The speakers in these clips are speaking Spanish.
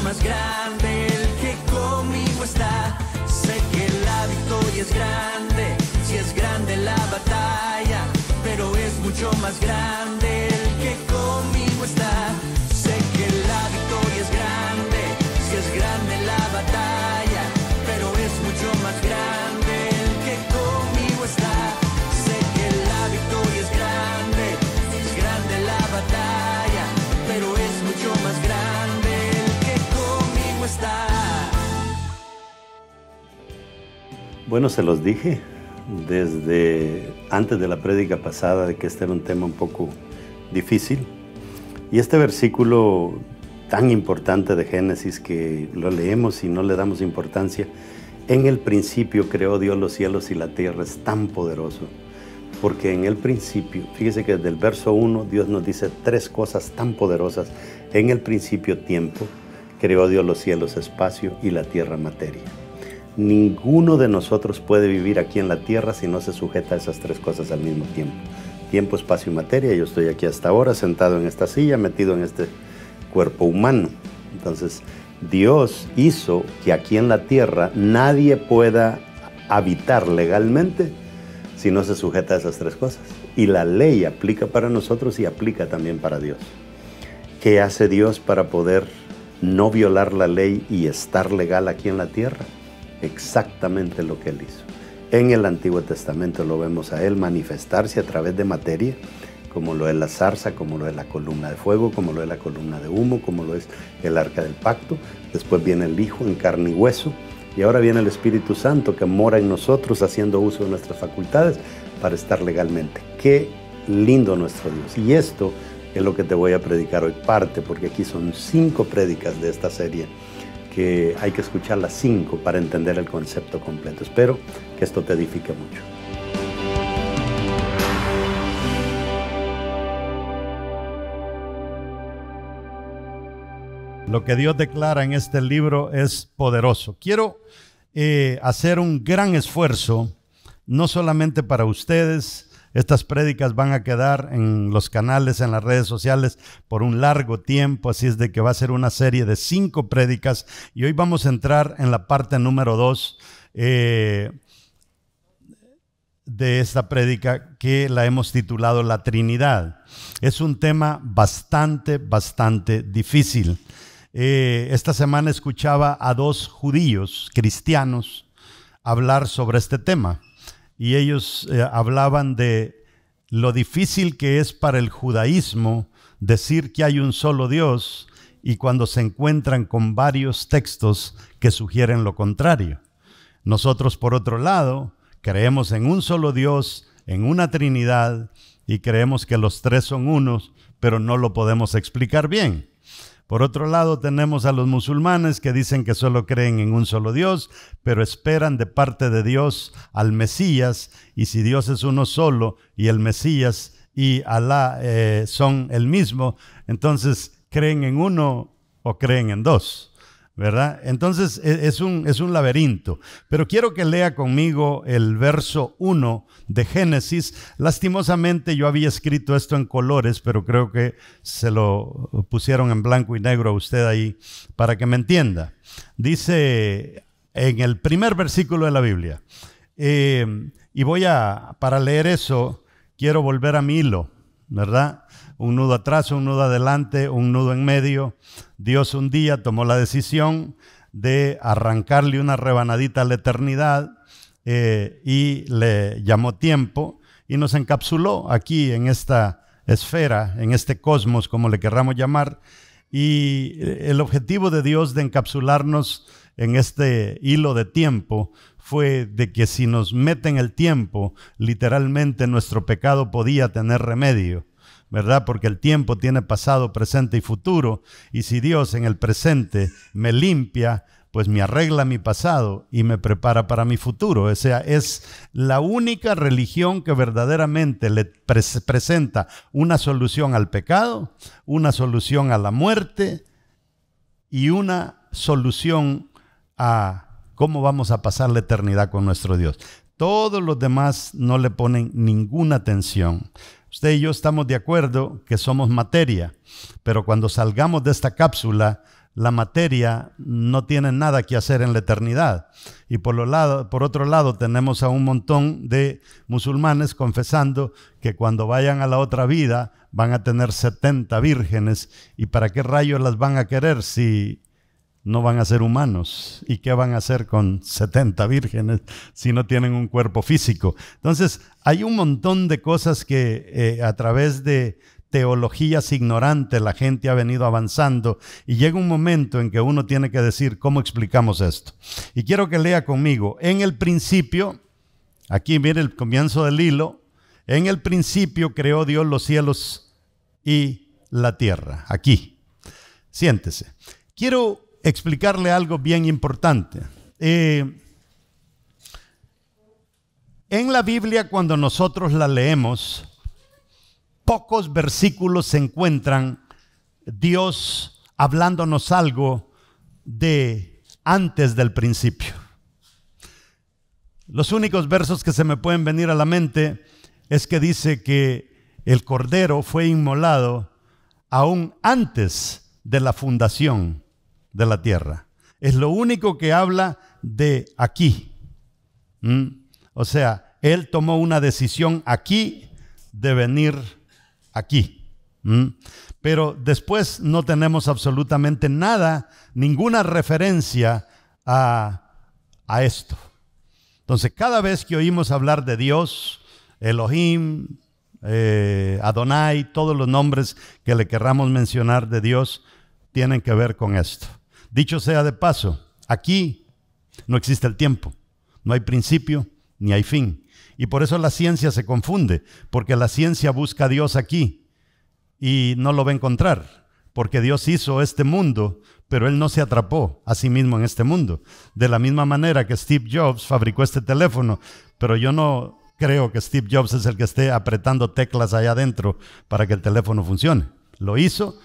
más grande el que conmigo está. Sé que la victoria es grande, si es grande la batalla, pero es mucho más grande el que conmigo está. Sé que la victoria es grande, si es grande la batalla, pero es mucho más grande el que conmigo está. Sé que la victoria es grande, si es grande la batalla, pero es mucho más grande el que conmigo está. Bueno, se los dije desde antes de la prédica pasada de que este era un tema un poco difícil. Y este versículo tan importante de Génesis, que lo leemos y no le damos importancia, en el principio creó Dios los cielos y la tierra, es tan poderoso. Porque en el principio, fíjese que desde el verso 1 Dios nos dice tres cosas tan poderosas. En el principio tiempo, creó Dios los cielos, espacio, y la tierra, materia. Ninguno de nosotros puede vivir aquí en la tierra si no se sujeta a esas tres cosas al mismo tiempo. Tiempo, espacio y materia. Yo estoy aquí hasta ahora sentado en esta silla, metido en este cuerpo humano. Entonces, Dios hizo que aquí en la tierra nadie pueda habitar legalmente si no se sujeta a esas tres cosas. Y la ley aplica para nosotros y aplica también para Dios. ¿Qué hace Dios para poder no violar la ley y estar legal aquí en la tierra? Exactamente lo que Él hizo. En el Antiguo Testamento lo vemos a Él manifestarse a través de materia, como lo es la zarza, como lo es la columna de fuego, como lo es la columna de humo, como lo es el arca del pacto. Después viene el Hijo en carne y hueso, y ahora viene el Espíritu Santo que mora en nosotros haciendo uso de nuestras facultades para estar legalmente. Qué lindo nuestro Dios. Y esto es lo que te voy a predicar hoy, parte, porque aquí son 5 prédicas de esta serie que hay que escuchar las 5 para entender el concepto completo. Espero que esto te edifique mucho. Lo que Dios declara en este libro es poderoso. Quiero hacer un gran esfuerzo, no solamente para ustedes. Estas prédicas van a quedar en los canales, en las redes sociales por un largo tiempo, así es de que va a ser una serie de 5 prédicas y hoy vamos a entrar en la parte número 2 de esta prédica, que la hemos titulado La Trinidad. Es un tema bastante difícil. Esta semana escuchaba a 2 judíos cristianos hablar sobre este tema. Y ellos hablaban de lo difícil que es para el judaísmo decir que hay un solo Dios y cuando se encuentran con varios textos que sugieren lo contrario. Nosotros, por otro lado, creemos en un solo Dios, en una Trinidad, y creemos que los 3 son unos, pero no lo podemos explicar bien. Por otro lado, tenemos a los musulmanes que dicen que solo creen en un solo Dios, pero esperan de parte de Dios al Mesías, y si Dios es uno solo y el Mesías y Alá son el mismo, entonces creen en uno o creen en 2, ¿verdad? Entonces es un laberinto. Pero quiero que lea conmigo el verso 1 de Génesis. Lastimosamente yo había escrito esto en colores, pero creo que se lo pusieron en blanco y negro a usted ahí para que me entienda. Dice en el primer versículo de la Biblia, y para leer eso, quiero volver a mi hilo, ¿verdad? Un nudo atrás, un nudo adelante, un nudo en medio. Dios un día tomó la decisión de arrancarle una rebanadita a la eternidad y le llamó tiempo y nos encapsuló aquí en esta esfera, en este cosmos, como le querramos llamar. Y el objetivo de Dios de encapsularnos en este hilo de tiempo fue de que si nos meten el tiempo, literalmente nuestro pecado podía tener remedio, ¿verdad? Porque el tiempo tiene pasado, presente y futuro, y si Dios en el presente me limpia, pues me arregla mi pasado y me prepara para mi futuro. O sea, es la única religión que verdaderamente le presenta una solución al pecado, una solución a la muerte y una solución a cómo vamos a pasar la eternidad con nuestro Dios. Todos los demás no le ponen ninguna atención. usted y yo estamos de acuerdo que somos materia, pero cuando salgamos de esta cápsula, la materia no tiene nada que hacer en la eternidad. Y por otro lado, tenemos a un montón de musulmanes confesando que cuando vayan a la otra vida van a tener 70 vírgenes. ¿Y para qué rayos las van a querer si no van a ser humanos? ¿Y qué van a hacer con 70 vírgenes si no tienen un cuerpo físico? Entonces, hay un montón de cosas que a través de teologías ignorantes la gente ha venido avanzando, y llega un momento en que uno tiene que decir cómo explicamos esto. Y quiero que lea conmigo: en el principio, aquí viene el comienzo del hilo, en el principio creó Dios los cielos y la tierra. Aquí, siéntese. Quiero explicarle algo bien importante. En la Biblia, cuando nosotros la leemos, pocos versículos se encuentran Dios hablándonos algo de antes del principio. Los únicos versos que se me pueden venir a la mente es que dice que el Cordero fue inmolado aún antes de la fundación de la tierra. Es lo único que habla de aquí. O sea, Él tomó una decisión aquí de venir aquí. Pero después no tenemos absolutamente nada, ninguna referencia a esto. Entonces, cada vez que oímos hablar de Dios, Elohim, Adonai, todos los nombres que le querramos mencionar de Dios, tienen que ver con esto. Dicho sea de paso, aquí no existe el tiempo, no hay principio ni hay fin. Y por eso la ciencia se confunde, porque la ciencia busca a Dios aquí y no lo va a encontrar, porque Dios hizo este mundo, pero Él no se atrapó a sí mismo en este mundo. De la misma manera que Steve Jobs fabricó este teléfono, pero yo no creo que Steve Jobs es el que esté apretando teclas allá adentro para que el teléfono funcione. Lo hizo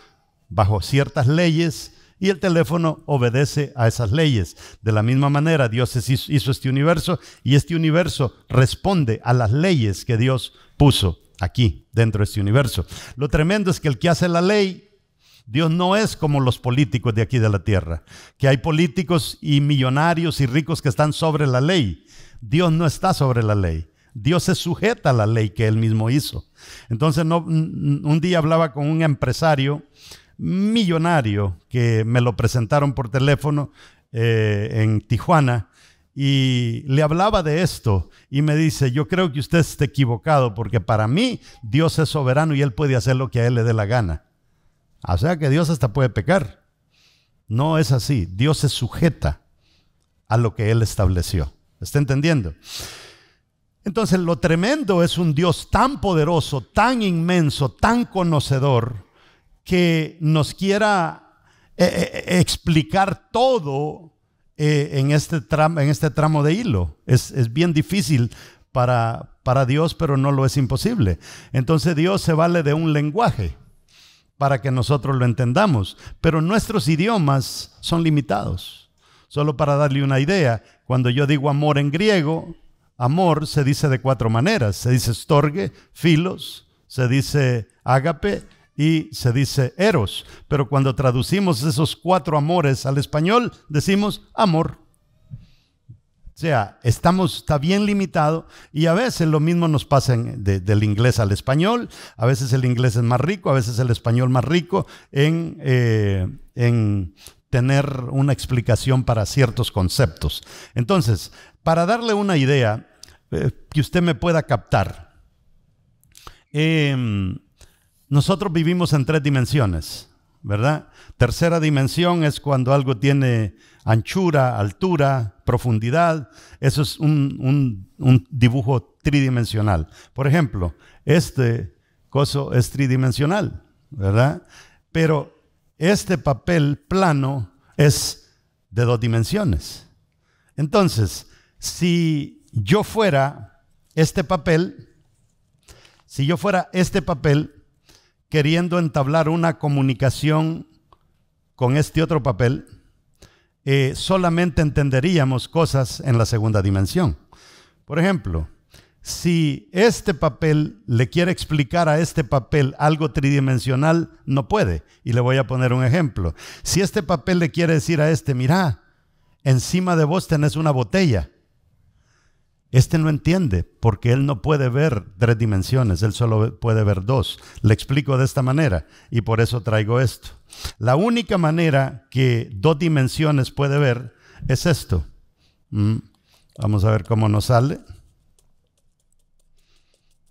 bajo ciertas leyes y el teléfono obedece a esas leyes. De la misma manera, Dios hizo este universo y este universo responde a las leyes que Dios puso aquí, dentro de este universo. Lo tremendo es que el que hace la ley, Dios no es como los políticos de aquí de la tierra, que hay políticos y millonarios y ricos que están sobre la ley. Dios no está sobre la ley. Dios se sujeta a la ley que Él mismo hizo. Entonces, un día hablaba con un empresario millonario que me lo presentaron por teléfono en Tijuana, y le hablaba de esto y me dice: yo creo que usted está equivocado, porque para mí Dios es soberano y Él puede hacer lo que a Él le dé la gana. O sea que Dios hasta puede pecar. No es así. Dios se sujeta a lo que Él estableció. ¿Está entendiendo? Entonces, lo tremendo es un Dios tan poderoso, tan inmenso, tan conocedor, que nos quiera explicar todo en este tramo de hilo. Es bien difícil para Dios, pero no lo es imposible. Entonces Dios se vale de un lenguaje para que nosotros lo entendamos, pero nuestros idiomas son limitados. Solo para darle una idea, cuando yo digo amor en griego, amor se dice de 4 maneras. Se dice storge, philos, se dice ágape y se dice eros. Pero cuando traducimos esos 4 amores al español, decimos amor. O sea, está bien limitado, y a veces lo mismo nos pasa del inglés al español. A veces el inglés es más rico, a veces el español más rico en tener una explicación para ciertos conceptos. Entonces, para darle una idea que usted me pueda captar, nosotros vivimos en 3 dimensiones, ¿verdad? Tercera dimensión es cuando algo tiene anchura, altura, profundidad. Eso es un dibujo tridimensional. Por ejemplo, este coso es tridimensional, ¿verdad? Pero este papel plano es de 2 dimensiones. Entonces, si yo fuera este papel queriendo entablar una comunicación con este otro papel, solamente entenderíamos cosas en la segunda dimensión. Por ejemplo, si este papel le quiere explicar a este papel algo tridimensional, no puede. Y le voy a poner un ejemplo. Si este papel le quiere decir a este, mira, encima de vos tenés una botella. Este no entiende porque él no puede ver 3 dimensiones, él solo puede ver 2. Le explico de esta manera y por eso traigo esto. La única manera que 2 dimensiones puede ver es esto. Vamos a ver cómo nos sale.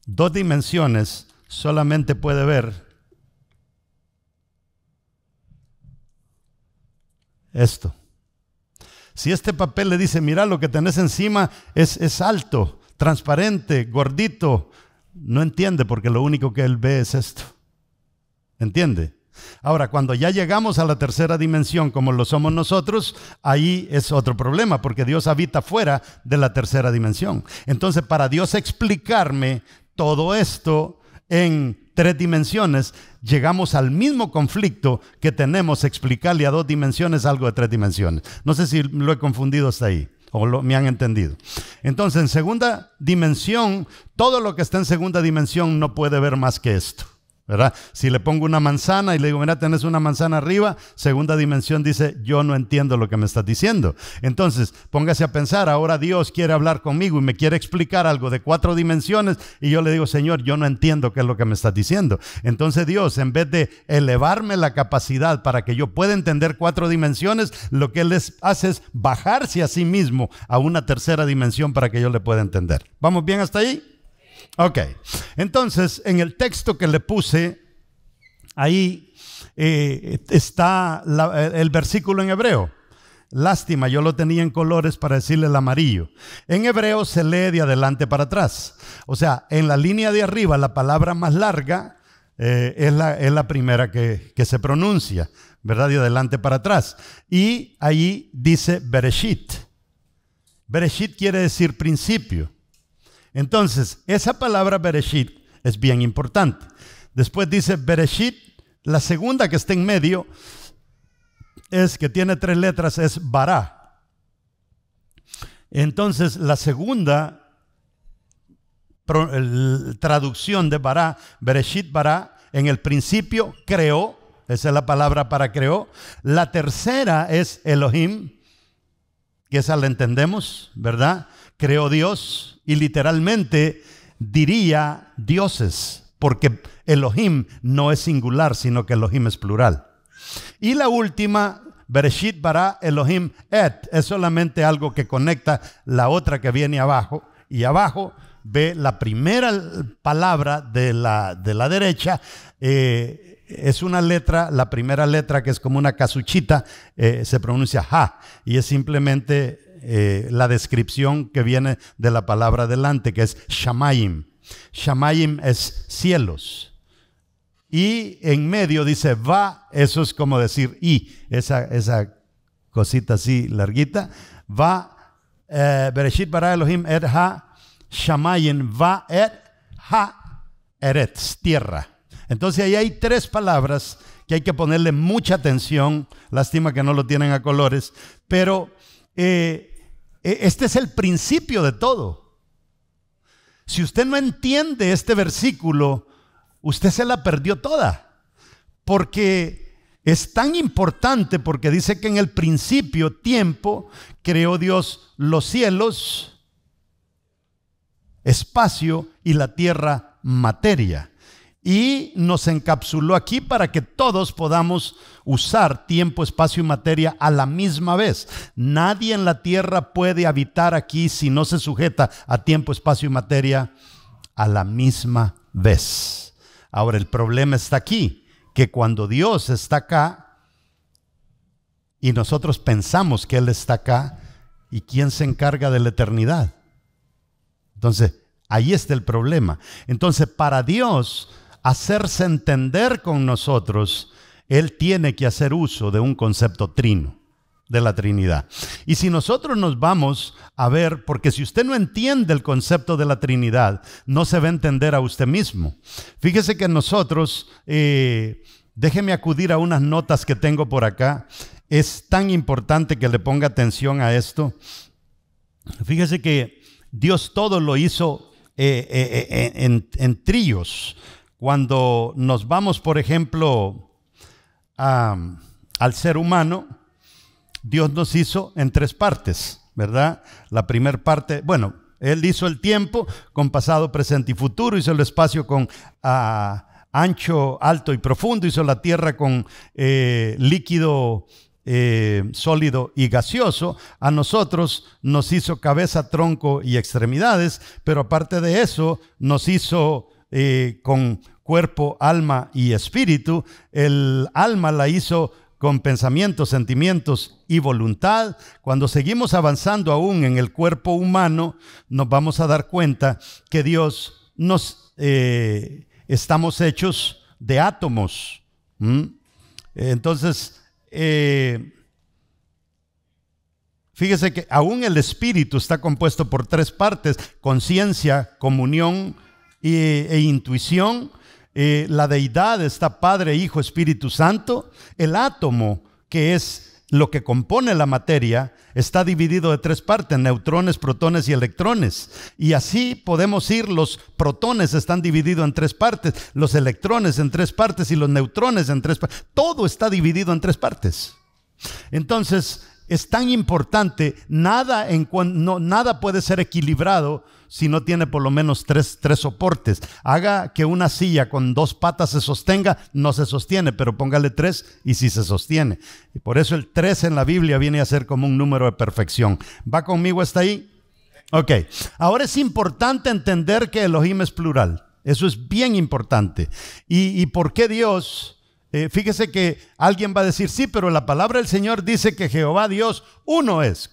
2 dimensiones solamente puede ver esto. Si este papel le dice, mira, lo que tenés encima es alto, transparente, gordito, no entiende porque lo único que él ve es esto. ¿Entiende? Ahora, cuando ya llegamos a la tercera dimensión, como lo somos nosotros, ahí es otro problema, porque Dios habita fuera de la tercera dimensión. Entonces, para Dios explicarme todo esto en 3 dimensiones, llegamos al mismo conflicto que tenemos explicarle a 2 dimensiones algo de 3 dimensiones. No sé si lo he confundido hasta ahí o me han entendido. Entonces, en segunda dimensión, todo lo que está en segunda dimensión no puede ver más que esto, ¿verdad? Si le pongo una manzana y le digo, mira, tenés una manzana arriba, segunda dimensión dice, yo no entiendo lo que me estás diciendo. Entonces, póngase a pensar, ahora Dios quiere hablar conmigo y me quiere explicar algo de 4 dimensiones y yo le digo, Señor, yo no entiendo qué es lo que me estás diciendo. Entonces Dios, en vez de elevarme la capacidad para que yo pueda entender 4 dimensiones, lo que Él les hace es bajarse a sí mismo a una tercera dimensión para que yo le pueda entender. ¿Vamos bien hasta ahí? Ok, entonces en el texto que le puse, ahí está el versículo en hebreo. Lástima, yo lo tenía en colores para decirle el amarillo. En hebreo se lee de adelante para atrás. O sea, en la línea de arriba, la palabra más larga es la primera que se pronuncia, ¿verdad? De adelante para atrás. Y ahí dice Bereshit. Bereshit quiere decir principio. Entonces, esa palabra Bereshit es bien importante. Después dice Bereshit, la segunda que está en medio, es que tiene 3 letras, es Bará. Entonces, la segunda traducción de Bará, Bereshit Bará, en el principio creó, esa es la palabra para creó. La tercera es Elohim, que esa la entendemos, ¿verdad? Creó Dios. Y literalmente diría dioses, porque Elohim no es singular, sino que Elohim es plural. Y la última, Bereshit bara Elohim et, es solamente algo que conecta la otra que viene abajo. Y abajo ve la primera palabra de la derecha, es una letra, la primera letra que es como una casuchita, se pronuncia ja, y es simplemente la descripción que viene de la palabra delante, que es Shamayim. Shamayim es cielos. Y en medio dice va, eso es como decir y, esa cosita así larguita. Va, Bereshit bara Elohim et ha, Shamayim va et ha, eretz, tierra. Entonces ahí hay 3 palabras que hay que ponerle mucha atención. Lástima que no lo tienen a colores, pero este es el principio de todo. Si usted no entiende este versículo, usted se la perdió toda, porque es tan importante, porque dice que en el principio, tiempo, creó Dios los cielos, espacio, y la tierra, materia. Y nos encapsuló aquí para que todos podamos usar tiempo, espacio y materia a la misma vez. Nadie en la tierra puede habitar aquí si no se sujeta a tiempo, espacio y materia a la misma vez. Ahora, el problema está aquí, que cuando Dios está acá y nosotros pensamos que Él está acá, ¿y quién se encarga de la eternidad? Entonces, ahí está el problema. Entonces, para Dios hacerse entender con nosotros, Él tiene que hacer uso de un concepto trino, de la Trinidad. Y si nosotros nos vamos a ver, porque si usted no entiende el concepto de la Trinidad, no se va a entender a usted mismo. Fíjese que nosotros, déjeme acudir a unas notas que tengo por acá. Es tan importante que le ponga atención a esto. Fíjese que Dios todo lo hizo en tríos. Cuando nos vamos, por ejemplo, al ser humano, Dios nos hizo en 3 partes, ¿verdad? La primera parte, bueno, Él hizo el tiempo con pasado, presente y futuro, hizo el espacio con ancho, alto y profundo, hizo la tierra con líquido, sólido y gaseoso. A nosotros nos hizo cabeza, tronco y extremidades, pero aparte de eso nos hizo con cuerpo, alma y espíritu. El alma la hizo con pensamientos, sentimientos y voluntad. Cuando seguimos avanzando aún en el cuerpo humano, nos vamos a dar cuenta que Dios nos estamos hechos de átomos. Entonces, fíjese que aún el espíritu está compuesto por 3 partes: conciencia, comunión e intuición. La deidad está Padre, Hijo, Espíritu Santo. El átomo, que es lo que compone la materia, está dividido de 3 partes: neutrones, protones y electrones. Y así podemos ir: los protones están divididos en 3 partes, los electrones en 3 partes y los neutrones en 3 partes. Todo está dividido en 3 partes. Entonces, es tan importante, nada puede ser equilibrado si no tiene por lo menos tres soportes. Haga que una silla con 2 patas se sostenga, no se sostiene, pero póngale 3 y sí se sostiene. Y por eso el 3 en la Biblia viene a ser como un número de perfección. ¿Va conmigo hasta ahí? Ok. Ahora es importante entender que Elohim es plural. Eso es bien importante. ¿Y por qué Dios? Fíjese que alguien va a decir, sí, pero la palabra del Señor dice que Jehová Dios uno es.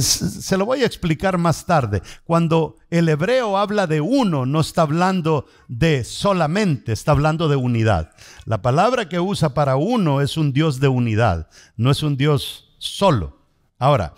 Se lo voy a explicar más tarde. Cuando el hebreo habla de uno, no está hablando de solamente, está hablando de unidad. La palabra que usa para uno es un Dios de unidad, no es un Dios solo. Ahora,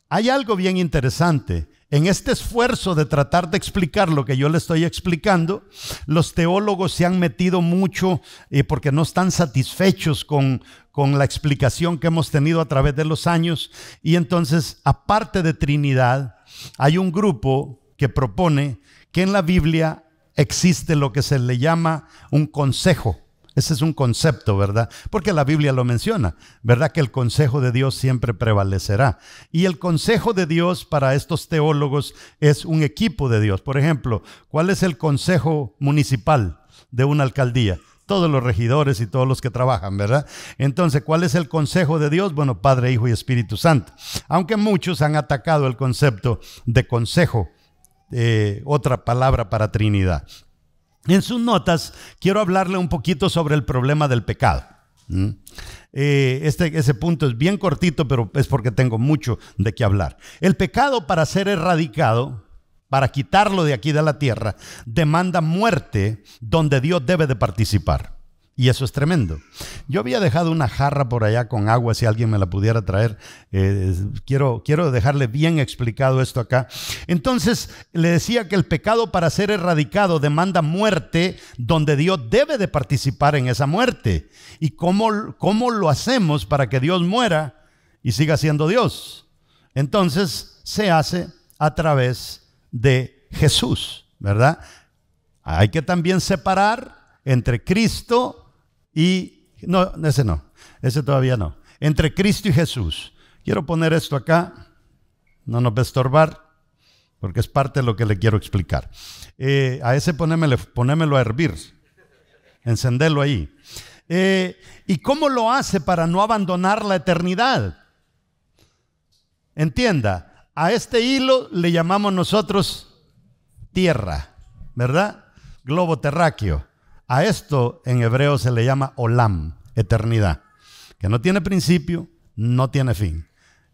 hay algo bien interesante. En este esfuerzo de tratar de explicar lo que yo le estoy explicando, los teólogos se han metido mucho porque no están satisfechos con la explicación que hemos tenido a través de los años. Y entonces, aparte de Trinidad, hay un grupo que propone que en la Biblia existe lo que se le llama un consejo. Ese es un concepto, ¿verdad? Porque la Biblia lo menciona, ¿verdad? Que el consejo de Dios siempre prevalecerá. Y el consejo de Dios para estos teólogos es un equipo de Dios. Por ejemplo, ¿cuál es el consejo municipal de una alcaldía? Todos los regidores y todos los que trabajan, ¿verdad? Entonces, ¿cuál es el consejo de Dios? Bueno, Padre, Hijo y Espíritu Santo. Aunque muchos han atacado el concepto de consejo, otra palabra para Trinidad. En sus notas quiero hablarle un poquito sobre el problema del pecado. Ese punto es bien cortito, pero es porque tengo mucho de qué hablar. El pecado, para ser erradicado, para quitarlo de aquí de la tierra, demanda muerte donde Dios debe de participar. Y eso es tremendo. Yo había dejado una jarra por allá con agua, si alguien me la pudiera traer. Quiero dejarle bien explicado esto acá. Entonces, le decía que el pecado, para ser erradicado, demanda muerte donde Dios debe de participar en esa muerte. ¿Y cómo lo hacemos para que Dios muera y siga siendo Dios? Entonces, se hace a través de Jesús, ¿verdad? Hay que también separar entre Cristo ese todavía no. Entre Cristo y Jesús. Quiero poner esto acá, no nos va a estorbar, porque es parte de lo que le quiero explicar. A ese ponémelo a hervir, encenderlo ahí. ¿Y cómo lo hace para no abandonar la eternidad? Entienda, a este hilo le llamamos nosotros tierra, ¿verdad? Globo terráqueo. A esto en hebreo se le llama olam, eternidad, que no tiene principio, no tiene fin.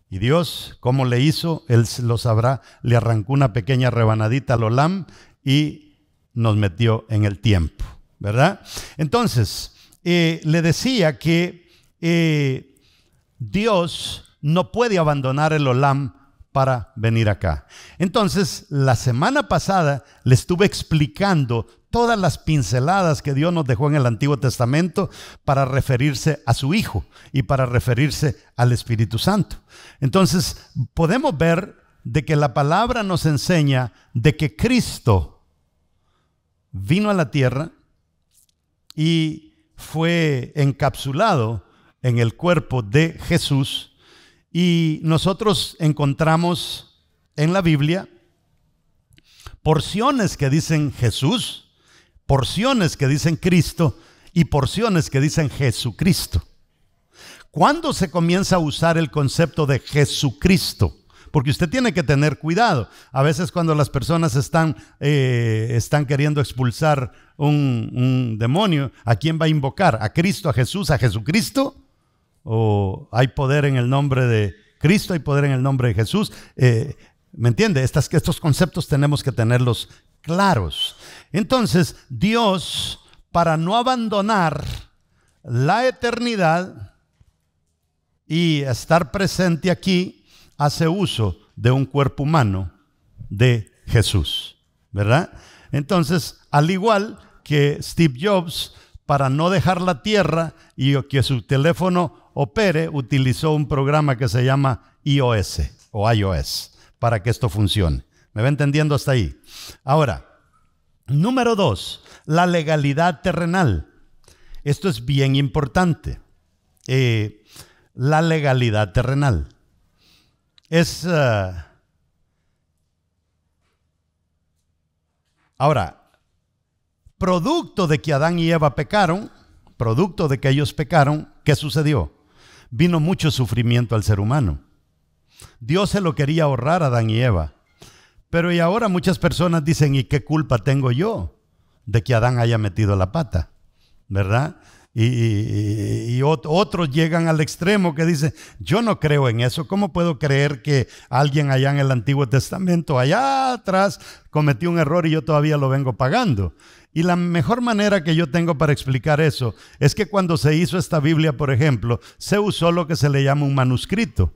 Y Dios, ¿cómo le hizo? Él lo sabrá. Le arrancó una pequeña rebanadita al olam y nos metió en el tiempo, ¿verdad? Entonces, le decía que Dios no puede abandonar el olam para venir acá. Entonces, la semana pasada le estuve explicando todas las pinceladas que Dios nos dejó en el Antiguo Testamento para referirse a su Hijo y para referirse al Espíritu Santo. Entonces, podemos ver de que la palabra nos enseña de que Cristo vino a la tierra y fue encapsulado en el cuerpo de Jesús, y nosotros encontramos en la Biblia porciones que dicen Jesús, porciones que dicen Cristo y porciones que dicen Jesucristo. ¿Cuándo se comienza a usar el concepto de Jesucristo? Porque usted tiene que tener cuidado. A veces cuando las personas están queriendo expulsar un demonio, ¿a quién va a invocar? ¿A Cristo, a Jesús, a Jesucristo? ¿O hay poder en el nombre de Cristo, hay poder en el nombre de Jesús? ¿Me entiende? Estos conceptos tenemos que tenerlos claros. Entonces, Dios, para no abandonar la eternidad y estar presente aquí, hace uso de un cuerpo humano de Jesús, ¿verdad? Entonces, al igual que Steve Jobs, para no dejar la tierra y que su teléfono opere, utilizó un programa que se llama iOS o iOS para que esto funcione. ¿Me va entendiendo hasta ahí? Ahora, número 2, la legalidad terrenal. Esto es bien importante. La legalidad terrenal es... Ahora, producto de que Adán y Eva pecaron, producto de que ellos pecaron, ¿qué sucedió? Vino mucho sufrimiento al ser humano. Dios se lo quería ahorrar a Adán y Eva. Pero y ahora muchas personas dicen, ¿y qué culpa tengo yo de que Adán haya metido la pata? ¿Verdad? Y otros llegan al extremo que dicen, yo no creo en eso. ¿Cómo puedo creer que alguien allá en el Antiguo Testamento, allá atrás, cometió un error y yo todavía lo vengo pagando? Y la mejor manera que yo tengo para explicar eso es que cuando se hizo esta Biblia, por ejemplo, se usó lo que se le llama un manuscrito.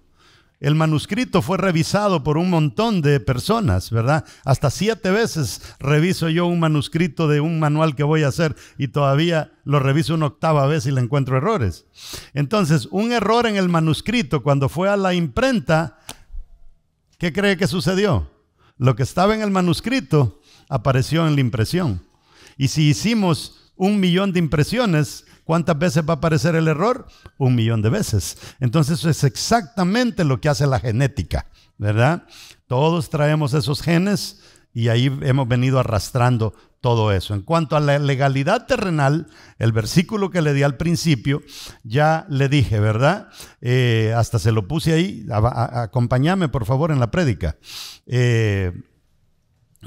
El manuscrito fue revisado por un montón de personas, ¿verdad? Hasta 7 veces reviso yo un manuscrito de un manual que voy a hacer y todavía lo reviso una 8ª vez y le encuentro errores. Entonces, un error en el manuscrito, cuando fue a la imprenta, ¿qué cree que sucedió? Lo que estaba en el manuscrito apareció en la impresión. Y si hicimos 1.000.000 de impresiones, ¿cuántas veces va a aparecer el error? 1.000.000 de veces. Entonces eso es exactamente lo que hace la genética, ¿verdad? Todos traemos esos genes y ahí hemos venido arrastrando todo eso. En cuanto a la legalidad terrenal, el versículo que le di al principio, ya le dije, ¿verdad? Hasta se lo puse ahí. Acompáñame por favor en la prédica.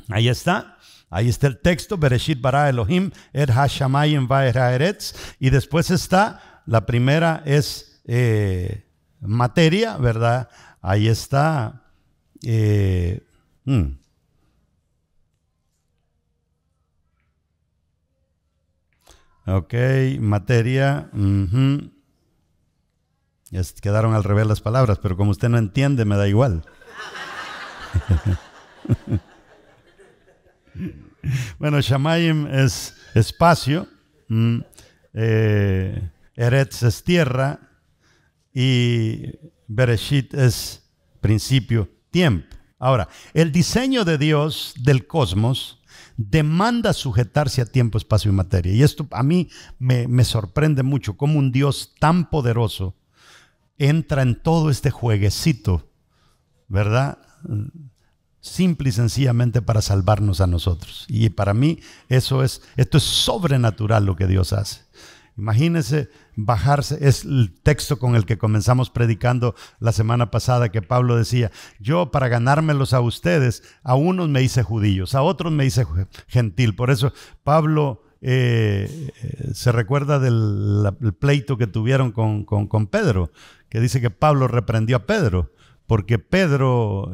Ahí está. Ahí está el texto, Bereshit bara Elohim et hashamayim vaet haaretz, y después está, la primera es materia, ¿verdad? Ahí está. Ok, materia. Ya quedaron al revés las palabras, pero como usted no entiende, me da igual. Bueno, Shamayim es espacio, Eretz es tierra y Bereshit es principio, tiempo. Ahora, el diseño de Dios del cosmos demanda sujetarse a tiempo, espacio y materia. Y esto a mí me sorprende mucho, cómo un Dios tan poderoso entra en todo este jueguecito, ¿verdad? Simple y sencillamente para salvarnos a nosotros. Y para mí esto es sobrenatural lo que Dios hace. Imagínense bajarse, es el texto con el que comenzamos predicando la semana pasada, que Pablo decía, yo para ganármelos a ustedes, a unos me hice judíos, a otros me hice gentil. Por eso Pablo se recuerda del pleito que tuvieron con Pedro, que dice que Pablo reprendió a Pedro, porque Pedro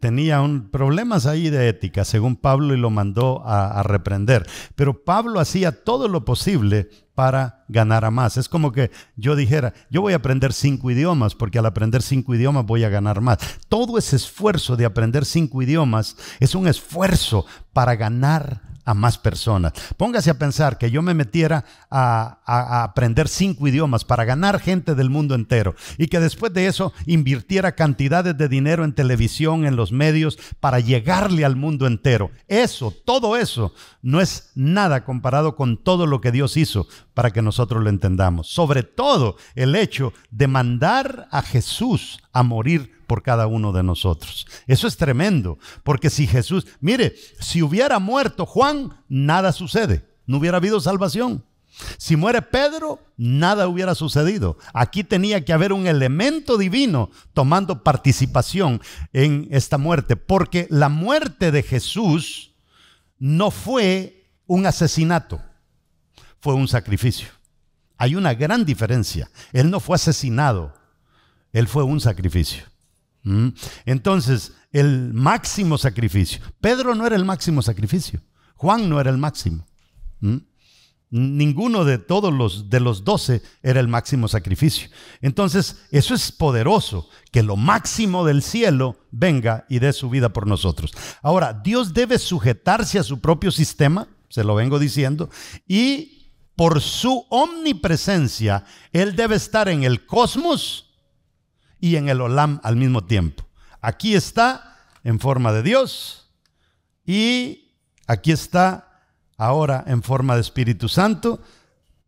tenía problemas ahí de ética, según Pablo, y lo mandó a reprender. Pero Pablo hacía todo lo posible para ganar a más. Es como que yo dijera, yo voy a aprender 5 idiomas, porque al aprender 5 idiomas voy a ganar más. Todo ese esfuerzo de aprender 5 idiomas es un esfuerzo para ganar a más personas. Póngase a pensar que yo me metiera a aprender 5 idiomas para ganar gente del mundo entero y que después de eso invirtiera cantidades de dinero en televisión, en los medios, para llegarle al mundo entero. Todo eso no es nada comparado con todo lo que Dios hizo para que nosotros lo entendamos. Sobre todo el hecho de mandar a Jesús a morir por cada uno de nosotros. Eso es tremendo, porque si Jesús, mire, si hubiera muerto Juan, nada sucede, no hubiera habido salvación. Si muere Pedro, nada hubiera sucedido. Aquí tenía que haber un elemento divino tomando participación en esta muerte, porque la muerte de Jesús no fue un asesinato, fue un sacrificio. Hay una gran diferencia. Él no fue asesinado, él fue un sacrificio. Entonces, el máximo sacrificio. Pedro no era el máximo sacrificio. Juan no era el máximo. Ninguno de todos de los 12 era el máximo sacrificio. Entonces, eso es poderoso, que lo máximo del cielo venga y dé su vida por nosotros. Ahora, Dios debe sujetarse a su propio sistema, se lo vengo diciendo, y por su omnipresencia, Él debe estar en el cosmos y en el Olam al mismo tiempo. Aquí está en forma de Dios y aquí está ahora en forma de Espíritu Santo,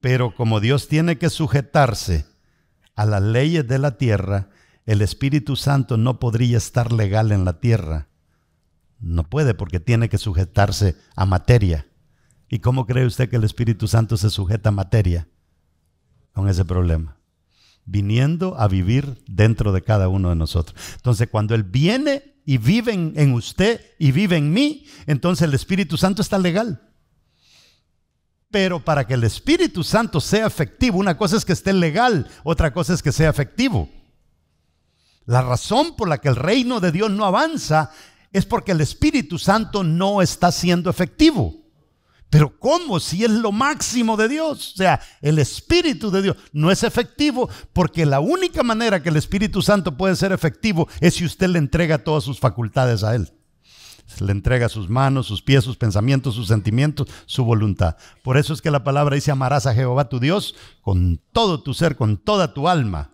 pero como Dios tiene que sujetarse a las leyes de la tierra, el Espíritu Santo no podría estar legal en la tierra. No puede, porque tiene que sujetarse a materia. ¿Y cómo cree usted que el Espíritu Santo se sujeta a materia? Con ese problema. Viniendo a vivir dentro de cada uno de nosotros. Entonces, cuando Él viene y vive en usted y vive en mí, entonces el Espíritu Santo está legal. Pero para que el Espíritu Santo sea efectivo, una cosa es que esté legal, otra cosa es que sea efectivo. La razón por la que el reino de Dios no avanza es porque el Espíritu Santo no está siendo efectivo. Pero ¿cómo? Si es lo máximo de Dios. O sea, el Espíritu de Dios no es efectivo, porque la única manera que el Espíritu Santo puede ser efectivo es si usted le entrega todas sus facultades a Él. Le entrega sus manos, sus pies, sus pensamientos, sus sentimientos, su voluntad. Por eso es que la palabra dice: amarás a Jehová tu Dios con todo tu ser, con toda tu alma,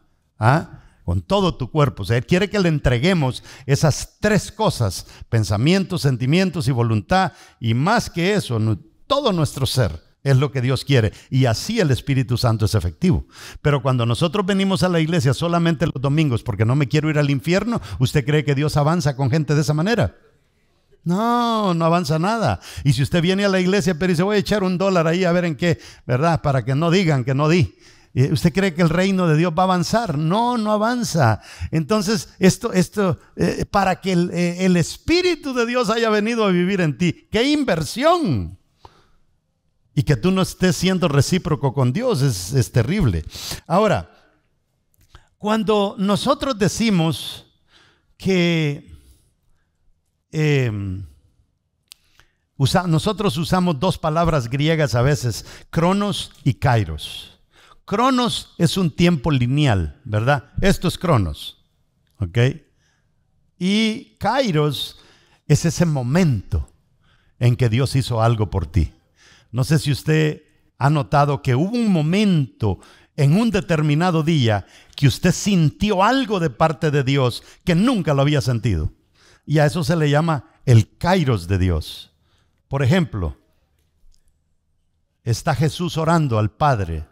con todo tu cuerpo. O sea, Él quiere que le entreguemos esas 3 cosas: pensamientos, sentimientos y voluntad. Y más que eso, todo nuestro ser es lo que Dios quiere, y así el Espíritu Santo es efectivo. Pero cuando nosotros venimos a la iglesia solamente los domingos porque no me quiero ir al infierno, ¿usted cree que Dios avanza con gente de esa manera? No, no avanza nada. Y si usted viene a la iglesia pero dice: voy a echar $1 ahí a ver en qué, ¿verdad? Para que no digan que no di. ¿Usted cree que el reino de Dios va a avanzar? No, no avanza. Entonces, para que el Espíritu de Dios haya venido a vivir en ti, ¡qué inversión! Y que tú no estés siendo recíproco con Dios es terrible. Ahora, cuando nosotros decimos que nosotros usamos 2 palabras griegas a veces: cronos y kairos. Cronos es un tiempo lineal, ¿verdad? Esto es cronos, ¿ok? Y kairos es ese momento en que Dios hizo algo por ti. No sé si usted ha notado que hubo un momento en un determinado día que usted sintió algo de parte de Dios que nunca lo había sentido. Y a eso se le llama el kairos de Dios. Por ejemplo, está Jesús orando al Padre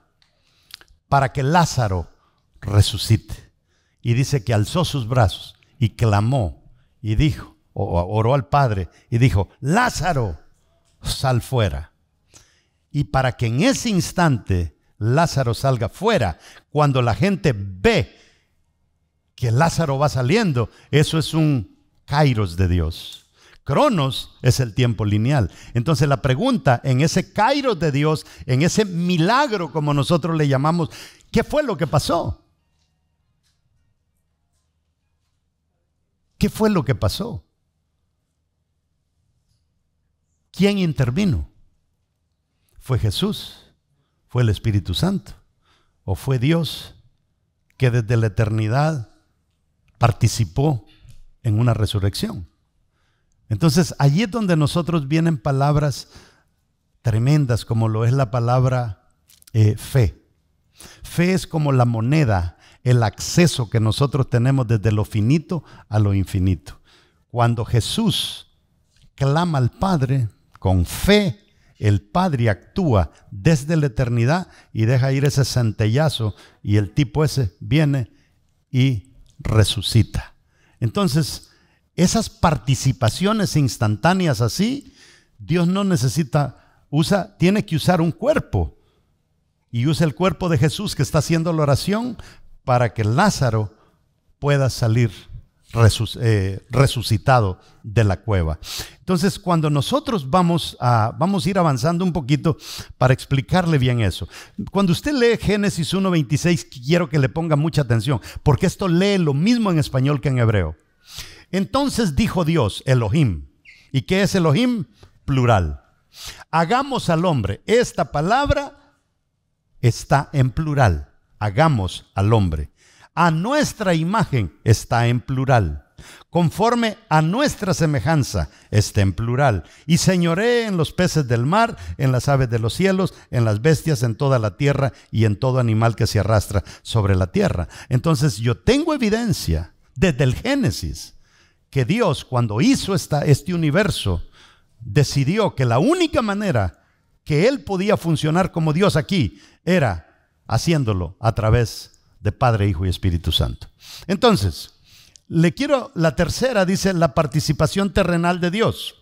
para que Lázaro resucite. Y dice que alzó sus brazos y clamó y dijo, oró al Padre y dijo: Lázaro, sal fuera. Y para que en ese instante Lázaro salga fuera, cuando la gente ve que Lázaro va saliendo, eso es un kairos de Dios. Cronos es el tiempo lineal. Entonces la pregunta, en ese kairos de Dios, en ese milagro como nosotros le llamamos, ¿qué fue lo que pasó? ¿Qué fue lo que pasó? ¿Quién intervino? ¿Fue Jesús? ¿Fue el Espíritu Santo? ¿O fue Dios que desde la eternidad participó en una resurrección? Entonces allí es donde nosotros vienen palabras tremendas como lo es la palabra fe. Fe es como la moneda, el acceso que nosotros tenemos desde lo finito a lo infinito. Cuando Jesús clama al Padre, con fe, el Padre actúa desde la eternidad y deja ir ese centellazo y el tipo ese viene y resucita. Entonces, esas participaciones instantáneas así, Dios no necesita, tiene que usar un cuerpo. Y usa el cuerpo de Jesús que está haciendo la oración para que Lázaro pueda salir resucitado de la cueva. Entonces, cuando nosotros vamos a ir avanzando un poquito para explicarle bien eso. Cuando usted lee Génesis 1:26, quiero que le ponga mucha atención, porque esto lee lo mismo en español que en hebreo. Entonces dijo Dios, Elohim. ¿Y qué es Elohim? Plural. Hagamos al hombre. Esta palabra está en plural. Hagamos al hombre. A nuestra imagen está en plural. Conforme a nuestra semejanza está en plural. Y señoree en los peces del mar, en las aves de los cielos, en las bestias, en toda la tierra y en todo animal que se arrastra sobre la tierra. Entonces yo tengo evidencia desde el Génesis que Dios, cuando hizo este universo, decidió que la única manera que Él podía funcionar como Dios aquí era haciéndolo a través de Padre, Hijo y Espíritu Santo. Entonces, la tercera dice la participación terrenal de Dios.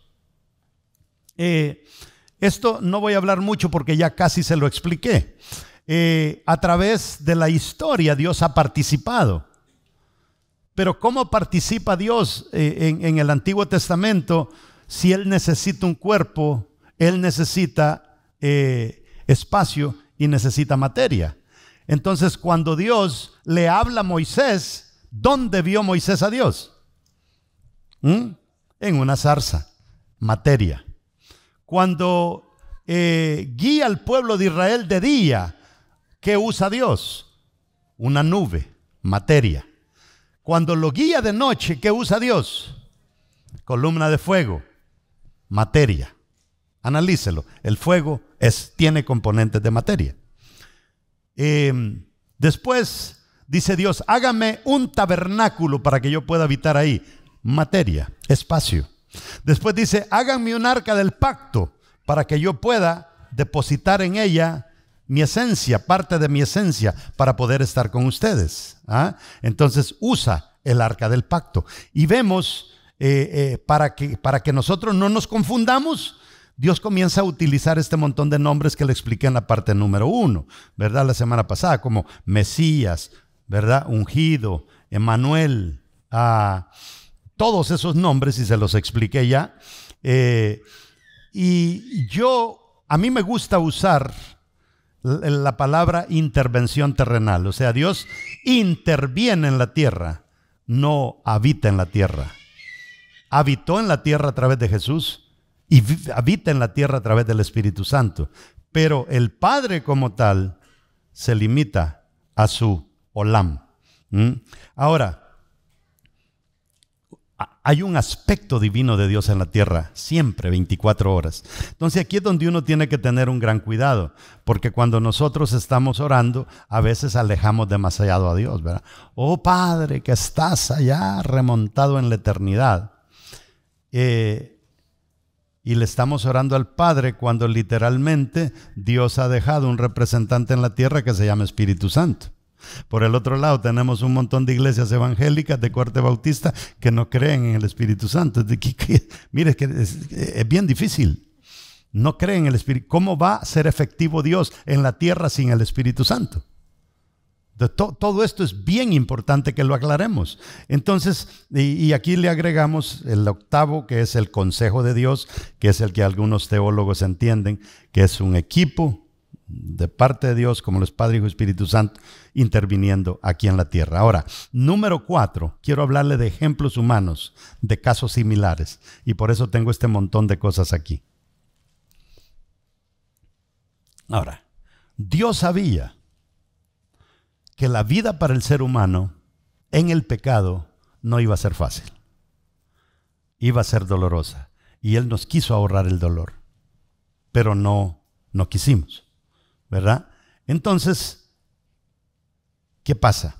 Esto no voy a hablar mucho porque ya casi se lo expliqué. A través de la historia Dios ha participado. Pero ¿cómo participa Dios en el Antiguo Testamento si Él necesita un cuerpo, Él necesita espacio y necesita materia? Entonces, cuando Dios le habla a Moisés, ¿dónde vio Moisés a Dios? En una zarza, materia. Cuando guía al pueblo de Israel de día, ¿qué usa Dios? Una nube, materia. Cuando lo guía de noche, ¿qué usa Dios? Columna de fuego, materia. Analícelo. El fuego tiene componentes de materia. Después dice Dios, hágame un tabernáculo para que yo pueda habitar ahí. Materia, espacio. Después dice, háganme un arca del pacto para que yo pueda depositar en ella mi esencia, parte de mi esencia, para poder estar con ustedes. Entonces usa el arca del pacto. Y vemos, para que nosotros no nos confundamos, Dios comienza a utilizar este montón de nombres que le expliqué en la parte número 1, ¿verdad? La semana pasada, como Mesías, ¿verdad? Ungido, Emmanuel, todos esos nombres, y se los expliqué ya. Y a mí me gusta usar la palabra intervención terrenal. O sea, Dios interviene en la tierra, no habita en la tierra. Habitó en la tierra a través de Jesús y habita en la tierra a través del Espíritu Santo. Pero el Padre como tal se limita a su olam. Ahora, hay un aspecto divino de Dios en la tierra, siempre, 24 horas. Entonces aquí es donde uno tiene que tener un gran cuidado, porque cuando nosotros estamos orando, a veces alejamos demasiado a Dios, ¿verdad? Oh Padre, que estás allá remontado en la eternidad. Y le estamos orando al Padre cuando literalmente Dios ha dejado un representante en la tierra que se llama Espíritu Santo. Por el otro lado tenemos un montón de iglesias evangélicas de corte bautista que no creen en el Espíritu Santo. Mire, que es bien difícil. No creen en el Espíritu. ¿Cómo va a ser efectivo Dios en la tierra sin el Espíritu Santo? Todo esto es bien importante que lo aclaremos. Entonces, y aquí le agregamos el octavo, que es el consejo de Dios, que es el que algunos teólogos entienden, que es un equipo de parte de Dios, como los Padre, Hijo y Espíritu Santo, interviniendo aquí en la tierra. Ahora, número 4, quiero hablarle de ejemplos humanos, de casos similares, y por eso tengo este montón de cosas aquí. Ahora, Dios sabía que la vida para el ser humano en el pecado no iba a ser fácil. Iba a ser dolorosa. Y Él nos quiso ahorrar el dolor. pero no quisimos, ¿verdad? Entonces, ¿qué pasa?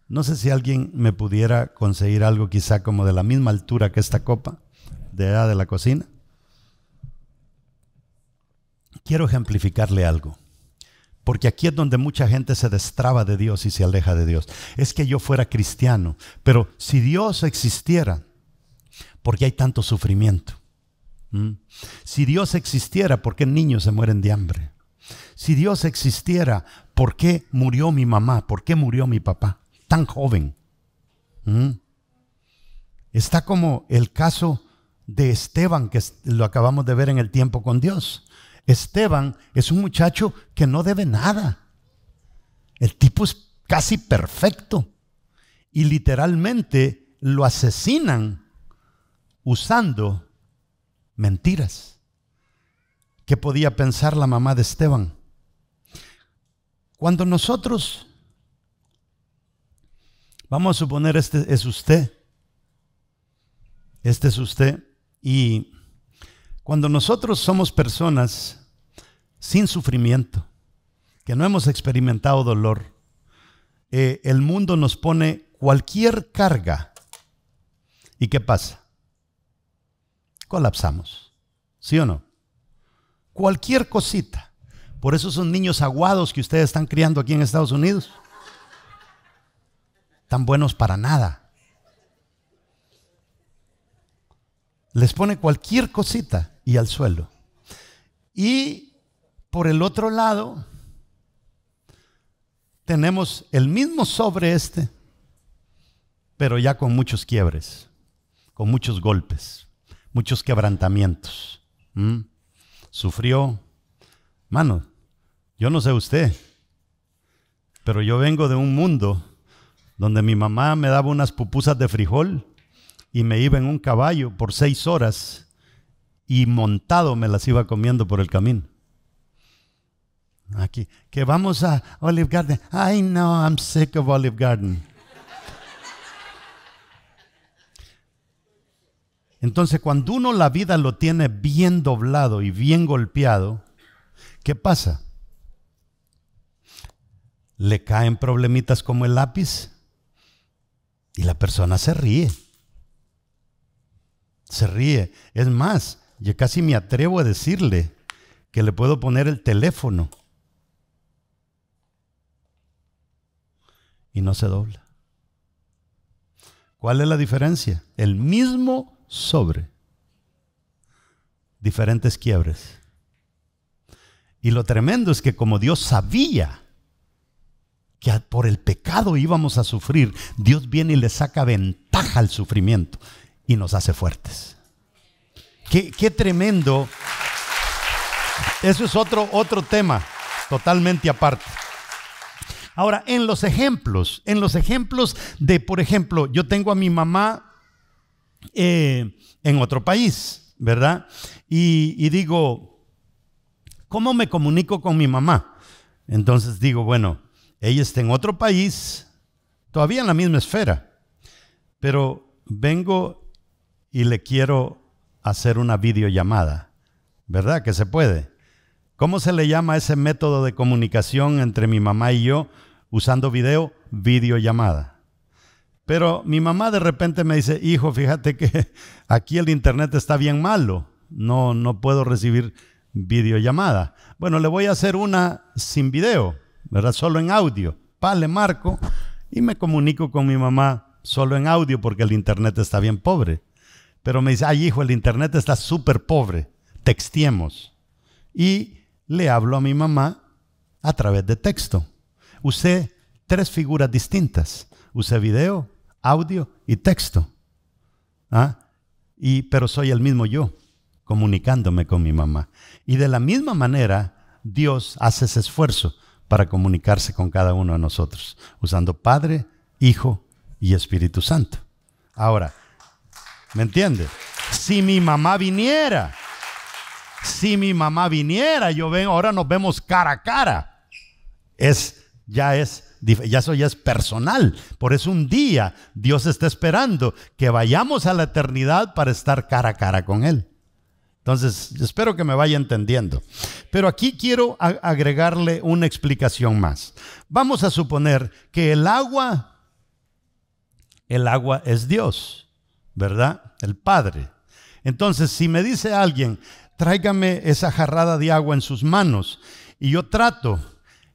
No sé si alguien me pudiera conseguir algo quizá como de la misma altura que esta copa, de allá de la cocina. Quiero ejemplificarle algo, porque aquí es donde mucha gente se destraba de Dios y se aleja de Dios. Es que yo fuera cristiano, pero si Dios existiera, ¿por qué hay tanto sufrimiento? Si Dios existiera, ¿por qué niños se mueren de hambre? Si Dios existiera, ¿por qué murió mi mamá? ¿Por qué murió mi papá tan joven? Está como el caso de Esteban, que lo acabamos de ver en el tiempo con Dios. Esteban es un muchacho que no debe nada. El tipo es casi perfecto y literalmente lo asesinan usando mentiras. ¿Qué podía pensar la mamá de Esteban? Cuando nosotros, vamos a suponer este es usted, y cuando nosotros somos personas sin sufrimiento, que no hemos experimentado dolor, el mundo nos pone cualquier carga. ¿Y qué pasa? Colapsamos, ¿sí o no? Cualquier cosita. Por eso son niños aguados que ustedes están criando aquí en Estados Unidos, tan buenos para nada. Les pone cualquier cosita y al suelo. Y por el otro lado tenemos el mismo sobre pero ya con muchos quiebres, con muchos golpes, muchos quebrantamientos. Sufrió. Mano, yo no sé usted, pero yo vengo de un mundo donde mi mamá me daba unas pupusas de frijol y me iba en un caballo por 6 horas y montado me las iba comiendo por el camino. Aquí, que vamos a Olive Garden. I know, I'm sick of Olive Garden. Entonces, cuando uno la vida lo tiene bien doblado y bien golpeado, ¿qué pasa? Le caen problemitas como el lápiz y la persona se ríe. Se ríe. Es más, yo casi me atrevo a decirle que le puedo poner el teléfono y no se dobla. ¿Cuál es la diferencia? El mismo sobre, diferentes quiebres. Y lo tremendo es que como Dios sabía que por el pecado íbamos a sufrir, Dios viene y le saca ventaja al sufrimiento y nos hace fuertes. Qué tremendo. Eso es otro tema totalmente aparte. Ahora, en los ejemplos de, por ejemplo, yo tengo a mi mamá en otro país, ¿verdad? Y digo, ¿cómo me comunico con mi mamá? Entonces digo, bueno, ella está en otro país, todavía en la misma esfera, pero vengo y le quiero hacer una videollamada, ¿verdad? Que se puede. ¿Cómo se le llama ese método de comunicación entre mi mamá y yo usando videollamada? Pero mi mamá de repente me dice, hijo, fíjate que aquí el internet está bien malo, no puedo recibir videollamada. Bueno, le voy a hacer una sin video, ¿verdad? Solo en audio. Le marco y me comunico con mi mamá solo en audio porque el internet está bien pobre. Pero me dice, ay, hijo, el internet está súper pobre, textiemos. Y le hablo a mi mamá a través de texto. Usé 3 figuras distintas. Usé video, audio y texto. Pero soy el mismo yo, comunicándome con mi mamá. Y de la misma manera, Dios hace ese esfuerzo para comunicarse con cada uno de nosotros, usando Padre, Hijo y Espíritu Santo. Ahora, ¿me entiende? Si mi mamá viniera, ahora nos vemos cara a cara. Eso ya es personal. Por eso un día Dios está esperando que vayamos a la eternidad para estar cara a cara con Él. Entonces, espero que me vaya entendiendo. Pero aquí quiero agregarle una explicación más. Vamos a suponer que el agua es Dios, ¿verdad? El Padre. Entonces, si me dice alguien, tráigame esa jarrada de agua en sus manos, y yo trato,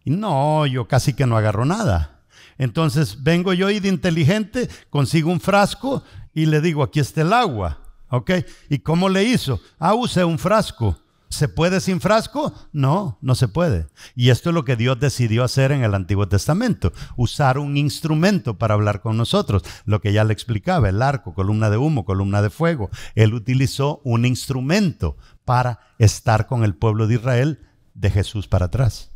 y no, yo casi que no agarro nada. Entonces, vengo yo y de inteligente, consigo un frasco y le digo, aquí está el agua. ¿Ok? ¿Y cómo le hizo? Usé un frasco. ¿Se puede sin frasco? No, no se puede. Y esto es lo que Dios decidió hacer en el Antiguo Testamento. Usar un instrumento para hablar con nosotros. Lo que ya le explicaba, el arco, columna de humo, columna de fuego. Él utilizó un instrumento para estar con el pueblo de Israel de Jesús para atrás.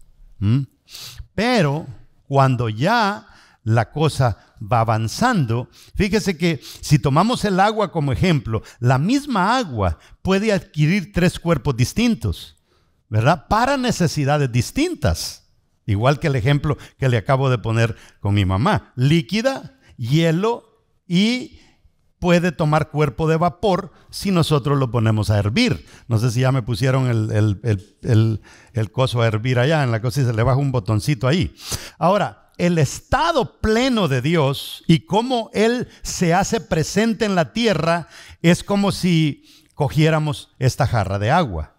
Pero cuando ya la cosa va avanzando, fíjese que si tomamos el agua como ejemplo, la misma agua puede adquirir 3 cuerpos distintos, ¿verdad? Para necesidades distintas. Igual que el ejemplo que le acabo de poner con mi mamá. Líquida, hielo y puede tomar cuerpo de vapor si nosotros lo ponemos a hervir. No sé si ya me pusieron el coso a hervir allá en la cosa y se le baja un botoncito ahí. Ahora, el estado pleno de Dios y cómo Él se hace presente en la tierra es como si cogiéramos esta jarra de agua.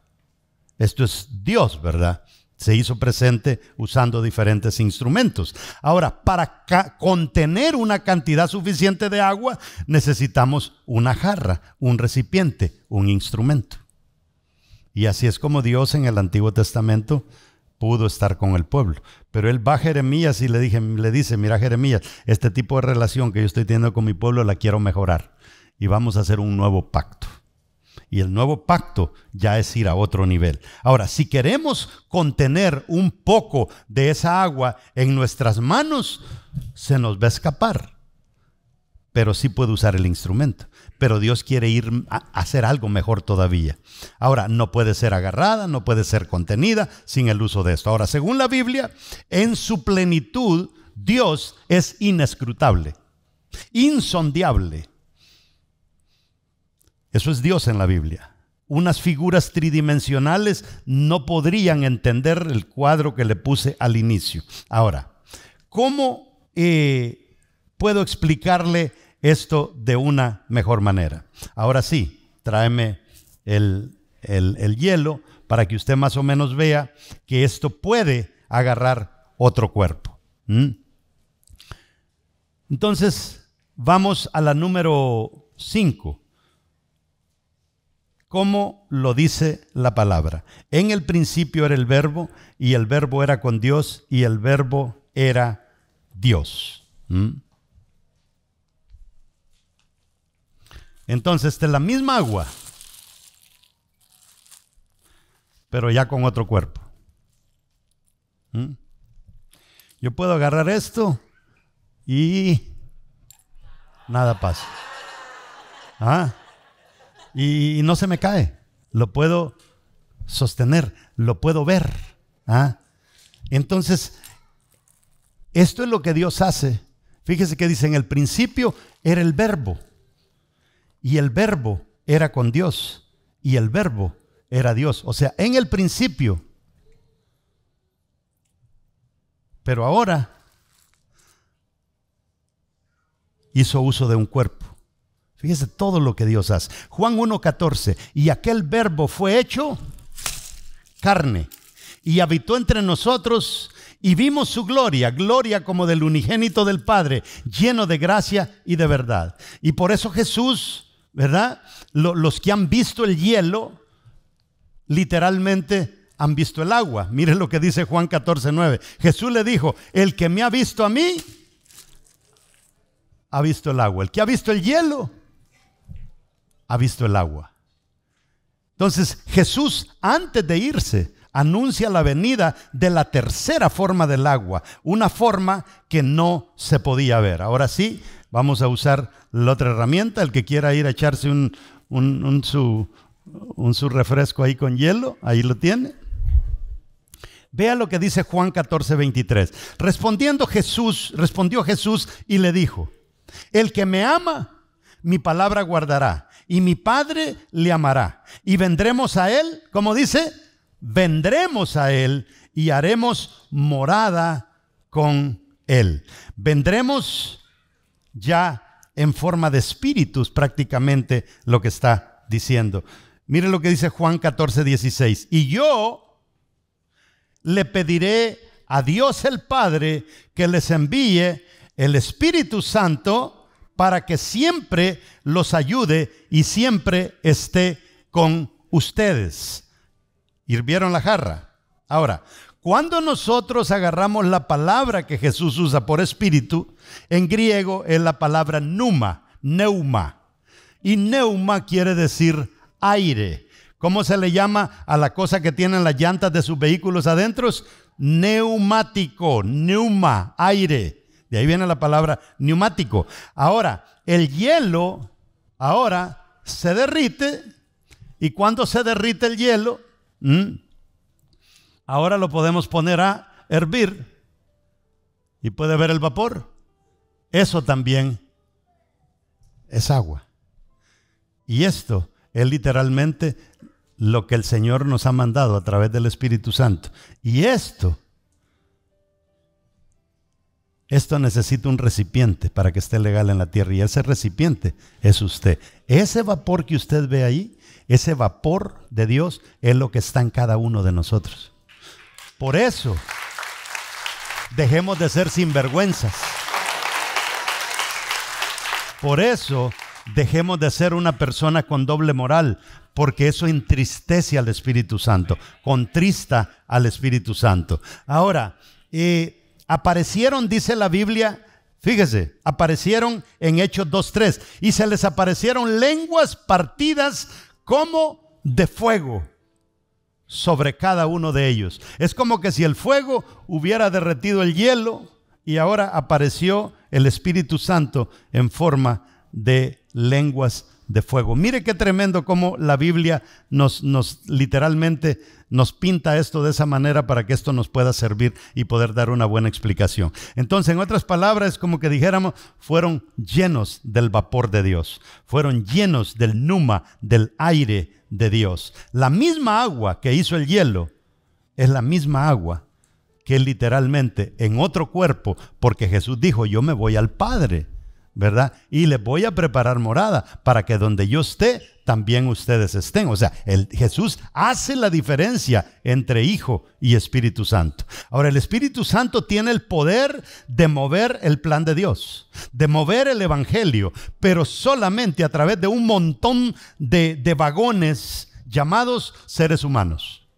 Esto es Dios, ¿verdad? Se hizo presente usando diferentes instrumentos. Ahora, para contener una cantidad suficiente de agua, necesitamos una jarra, un recipiente, un instrumento. Y así es como Dios en el Antiguo Testamento pudo estar con el pueblo. Pero él va a Jeremías y le dice, mira Jeremías, este tipo de relación que yo estoy teniendo con mi pueblo la quiero mejorar. Y vamos a hacer un nuevo pacto. Y el nuevo pacto ya es ir a otro nivel. Ahora, si queremos contener un poco de esa agua en nuestras manos, se nos va a escapar. Pero sí puede usar el instrumento. Pero Dios quiere ir a hacer algo mejor todavía. Ahora, no puede ser agarrada, no puede ser contenida sin el uso de esto. Ahora, según la Biblia, en su plenitud, Dios es inescrutable, insondiable. Eso es Dios en la Biblia. Unas figuras tridimensionales no podrían entender el cuadro que le puse al inicio. Ahora, ¿cómo puedo explicarle esto de una mejor manera? Ahora sí, tráeme el hielo para que usted más o menos vea que esto puede agarrar otro cuerpo. Entonces, vamos a la número 5. ¿Cómo lo dice la palabra? En el principio era el verbo, y el verbo era con Dios, y el verbo era Dios. Entonces, esta es la misma agua, pero ya con otro cuerpo. Yo puedo agarrar esto y nada pasa. Y no se me cae. Lo puedo sostener, lo puedo ver. Entonces, esto es lo que Dios hace. Fíjese que dice, en el principio era el verbo. Y el verbo era con Dios. Y el verbo era Dios. O sea, en el principio. Pero ahora hizo uso de un cuerpo. Fíjese todo lo que Dios hace. Juan 1:14. Y aquel verbo fue hecho carne y habitó entre nosotros y vimos su gloria, gloria como del unigénito del Padre, lleno de gracia y de verdad. Y por eso Jesús, ¿verdad? Los que han visto el hielo, literalmente han visto el agua. Mire lo que dice Juan 14:9. Jesús le dijo, el que me ha visto a mí, ha visto el agua. El que ha visto el hielo, ha visto el agua. Entonces Jesús, antes de irse, anuncia la venida de la tercera forma del agua, una forma que no se podía ver. Ahora sí, vamos a usar la otra herramienta. El que quiera ir a echarse su refresco ahí con hielo, ahí lo tiene. Vea lo que dice Juan 14:23. Respondió Jesús y le dijo, el que me ama, mi palabra guardará, y mi Padre le amará. Y vendremos a Él, ¿cómo dice? Vendremos a Él y haremos morada con Él. Vendremos ya en forma de espíritus, prácticamente lo que está diciendo. Mire lo que dice Juan 14:16. Y yo le pediré a Dios el Padre que les envíe el Espíritu Santo para que siempre los ayude y siempre esté con ustedes. ¿Hirvieron la jarra? Ahora, cuando nosotros agarramos la palabra que Jesús usa por espíritu, en griego es la palabra pneuma. Y pneuma quiere decir aire. ¿Cómo se le llama a la cosa que tienen las llantas de sus vehículos adentro? Neumático, pneuma, aire. De ahí viene la palabra neumático. Ahora, el hielo ahora se derrite. ¿Y cuando se derrite el hielo? Ahora lo podemos poner a hervir y puede ver el vapor. Eso también es agua. Y esto es literalmente lo que el Señor nos ha mandado a través del Espíritu Santo. Y esto necesita un recipiente para que esté legal en la tierra. Y ese recipiente es usted. Ese vapor que usted ve ahí, ese vapor de Dios es lo que está en cada uno de nosotros. Por eso, dejemos de ser sinvergüenzas. Por eso, dejemos de ser una persona con doble moral, porque eso entristece al Espíritu Santo, contrista al Espíritu Santo. Ahora, aparecieron, dice la Biblia, fíjese, aparecieron en Hechos 2:3, y se les aparecieron lenguas partidas como de fuego sobre cada uno de ellos. Es como que si el fuego hubiera derretido el hielo y ahora apareció el Espíritu Santo en forma de lenguas de fuego. Mire qué tremendo cómo la Biblia nos literalmente nos pinta esto de esa manera para que esto nos pueda servir y poder dar una buena explicación. Entonces, en otras palabras, como que dijéramos, fueron llenos del vapor de Dios, fueron llenos del pneuma, del aire de Dios. La misma agua que hizo el hielo es la misma agua que literalmente en otro cuerpo, porque Jesús dijo, yo me voy al Padre, ¿verdad? Y les voy a preparar morada para que donde yo esté, también ustedes estén. O sea, Jesús hace la diferencia entre Hijo y Espíritu Santo. Ahora, el Espíritu Santo tiene el poder de mover el plan de Dios, de mover el Evangelio, pero solamente a través de un montón de vagones llamados seres humanos.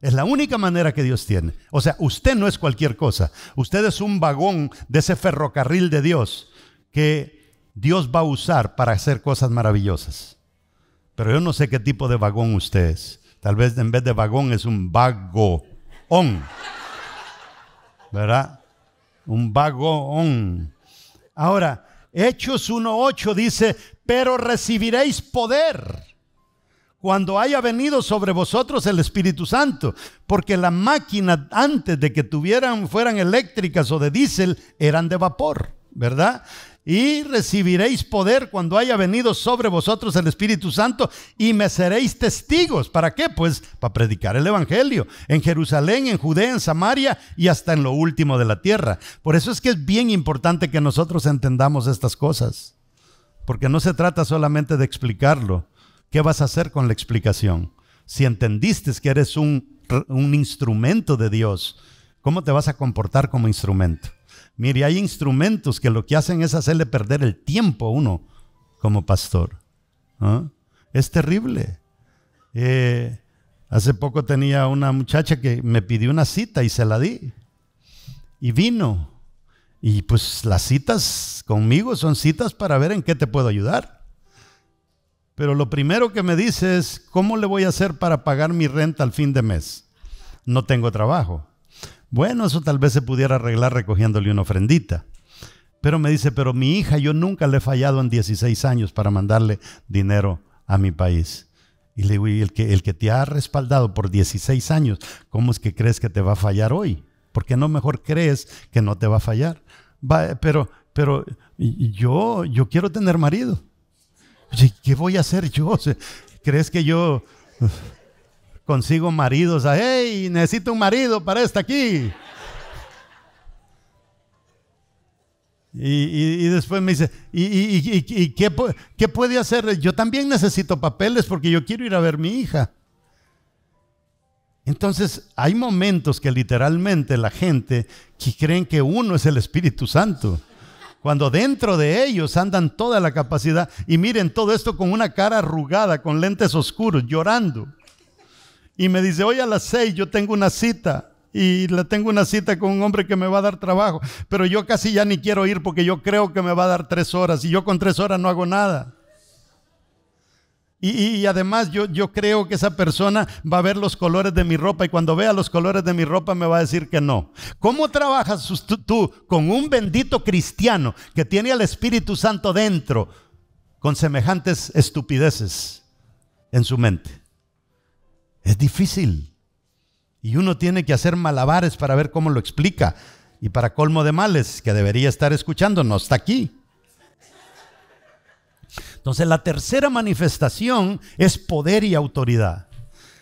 Es la única manera que Dios tiene. O sea, usted no es cualquier cosa. Usted es un vagón de ese ferrocarril de Dios que Dios va a usar para hacer cosas maravillosas. Pero yo no sé qué tipo de vagón usted es. Tal vez en vez de vagón es un vagón, ¿verdad? Un vagón. Ahora, Hechos 1:8 dice, pero recibiréis poder cuando haya venido sobre vosotros el Espíritu Santo, porque las máquinas antes de que fueran eléctricas o de diésel, eran de vapor, ¿verdad? Y recibiréis poder cuando haya venido sobre vosotros el Espíritu Santo y me seréis testigos. ¿Para qué? Pues para predicar el Evangelio en Jerusalén, en Judea, en Samaria y hasta en lo último de la tierra. Por eso es que es bien importante que nosotros entendamos estas cosas, porque no se trata solamente de explicarlo. ¿Qué vas a hacer con la explicación? Si entendiste que eres un instrumento de Dios, ¿cómo te vas a comportar como instrumento? Mire, hay instrumentos que lo que hacen es hacerle perder el tiempo a uno como pastor. ¿Ah? Es terrible. Hace poco tenía una muchacha que me pidió una cita y se la di. Y vino. Y pues las citas conmigo son citas para ver en qué te puedo ayudar. Pero lo primero que me dice es, ¿cómo le voy a hacer para pagar mi renta al fin de mes? No tengo trabajo. Bueno, eso tal vez se pudiera arreglar recogiéndole una ofrendita. Pero me dice, pero mi hija, yo nunca le he fallado en 16 años para mandarle dinero a mi país. Y le digo, y el que te ha respaldado por 16 años, ¿cómo es que crees que te va a fallar hoy? ¿Por qué no mejor crees que no te va a fallar? Pero pero yo quiero tener marido. ¿Qué voy a hacer yo? ¿Crees que yo consigo maridos? ¡Hey, necesito un marido para esta aquí! Y después me dice, ¿y qué puede hacer? Yo también necesito papeles porque yo quiero ir a ver a mi hija. Entonces hay momentos que literalmente la gente que creen que uno es el Espíritu Santo, cuando dentro de ellos andan toda la capacidad. Y miren todo esto con una cara arrugada, con lentes oscuros, llorando. Y me dice, hoy a las 6 yo tengo una cita. Y tengo una cita con un hombre que me va a dar trabajo, pero yo casi ya ni quiero ir porque yo creo que me va a dar 3 horas y yo con 3 horas no hago nada. Y además yo creo que esa persona va a ver los colores de mi ropa y cuando vea los colores de mi ropa me va a decir que no. ¿Cómo trabajas tú con un bendito cristiano que tiene al Espíritu Santo dentro con semejantes estupideces en su mente? Es difícil. Y uno tiene que hacer malabares para ver cómo lo explica. Y para colmo de males, que debería estar escuchando, no está aquí. Entonces la tercera manifestación es poder y autoridad.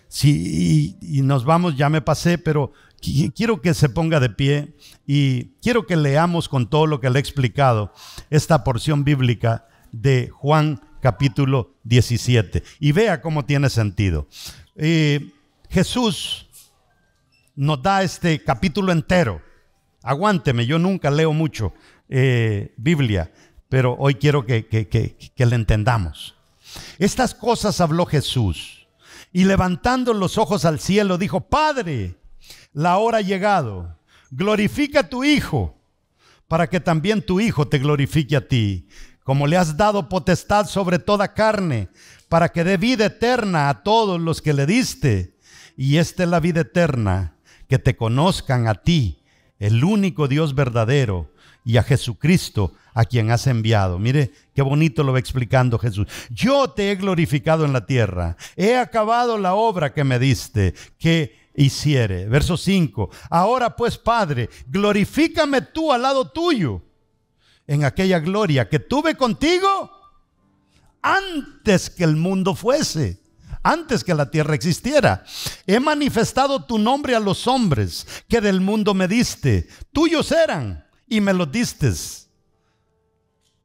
Sí, y nos vamos, ya me pasé, pero quiero que se ponga de pie y quiero que leamos con todo lo que le he explicado esta porción bíblica de Juan capítulo 17. Y vea cómo tiene sentido. Jesús nos da este capítulo entero. Aguánteme, yo nunca leo mucho Biblia, pero hoy quiero que le entendamos. Estas cosas habló Jesús y levantando los ojos al cielo dijo: Padre, la hora ha llegado, glorifica a tu Hijo, para que también tu Hijo te glorifique a ti, como le has dado potestad sobre toda carne, para que dé vida eterna a todos los que le diste. Y esta es la vida eterna, que te conozcan a ti, el único Dios verdadero, y a Jesucristo, a quien has enviado. Mire qué bonito lo va explicando Jesús. Yo te he glorificado en la tierra, he acabado la obra que me diste que hiciere. Verso 5. Ahora pues, Padre, glorifícame tú al lado tuyo, en aquella gloria que tuve contigo antes que el mundo fuese. Antes que la tierra existiera. He manifestado tu nombre a los hombres que del mundo me diste. Tuyos eran y me los diste.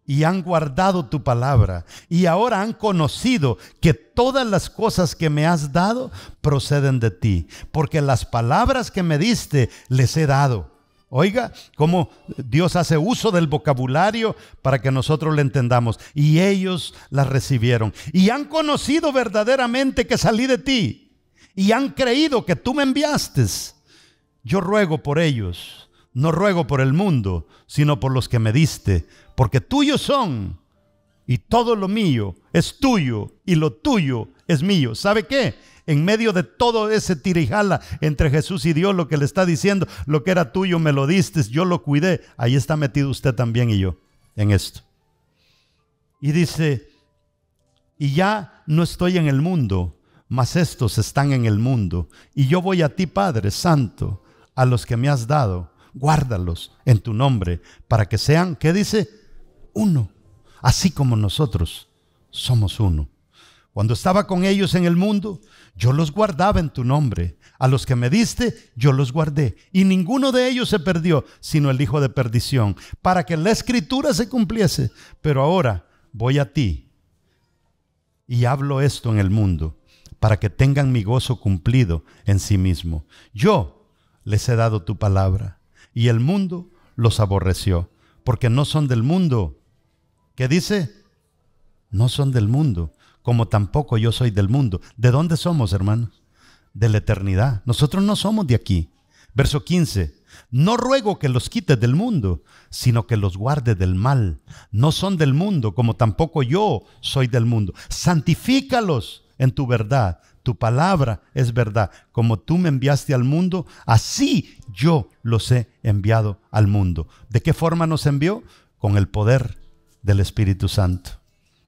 Y han guardado tu palabra. Y ahora han conocido que todas las cosas que me has dado proceden de ti. Porque las palabras que me diste les he dado. Oiga, cómo Dios hace uso del vocabulario para que nosotros le entendamos. Y ellos las recibieron. Y han conocido verdaderamente que salí de ti. Y han creído que tú me enviaste. Yo ruego por ellos. No ruego por el mundo, sino por los que me diste. Porque tuyos son. Y todo lo mío es tuyo. Y lo tuyo es mío. ¿Sabe qué? En medio de todo ese tira y jala entre Jesús y Dios, lo que le está diciendo, lo que era tuyo me lo diste, yo lo cuidé. Ahí está metido usted también y yo en esto. Y dice, y ya no estoy en el mundo, mas estos están en el mundo. Y yo voy a ti, Padre Santo, a los que me has dado, guárdalos en tu nombre, para que sean, ¿qué dice? Uno, así como nosotros somos uno. Cuando estaba con ellos en el mundo, yo los guardaba en tu nombre. A los que me diste, yo los guardé. Y ninguno de ellos se perdió, sino el hijo de perdición, para que la escritura se cumpliese. Pero ahora voy a ti y hablo esto en el mundo, para que tengan mi gozo cumplido en sí mismo. Yo les he dado tu palabra, y el mundo los aborreció, porque no son del mundo. ¿Qué dice? No son del mundo, como tampoco yo soy del mundo. ¿De dónde somos, hermanos? De la eternidad. Nosotros no somos de aquí. Verso 15. No ruego que los quites del mundo, sino que los guarde del mal. No son del mundo, como tampoco yo soy del mundo. Santifícalos en tu verdad. Tu palabra es verdad. Como tú me enviaste al mundo, así yo los he enviado al mundo. ¿De qué forma nos envió? Con el poder del Espíritu Santo.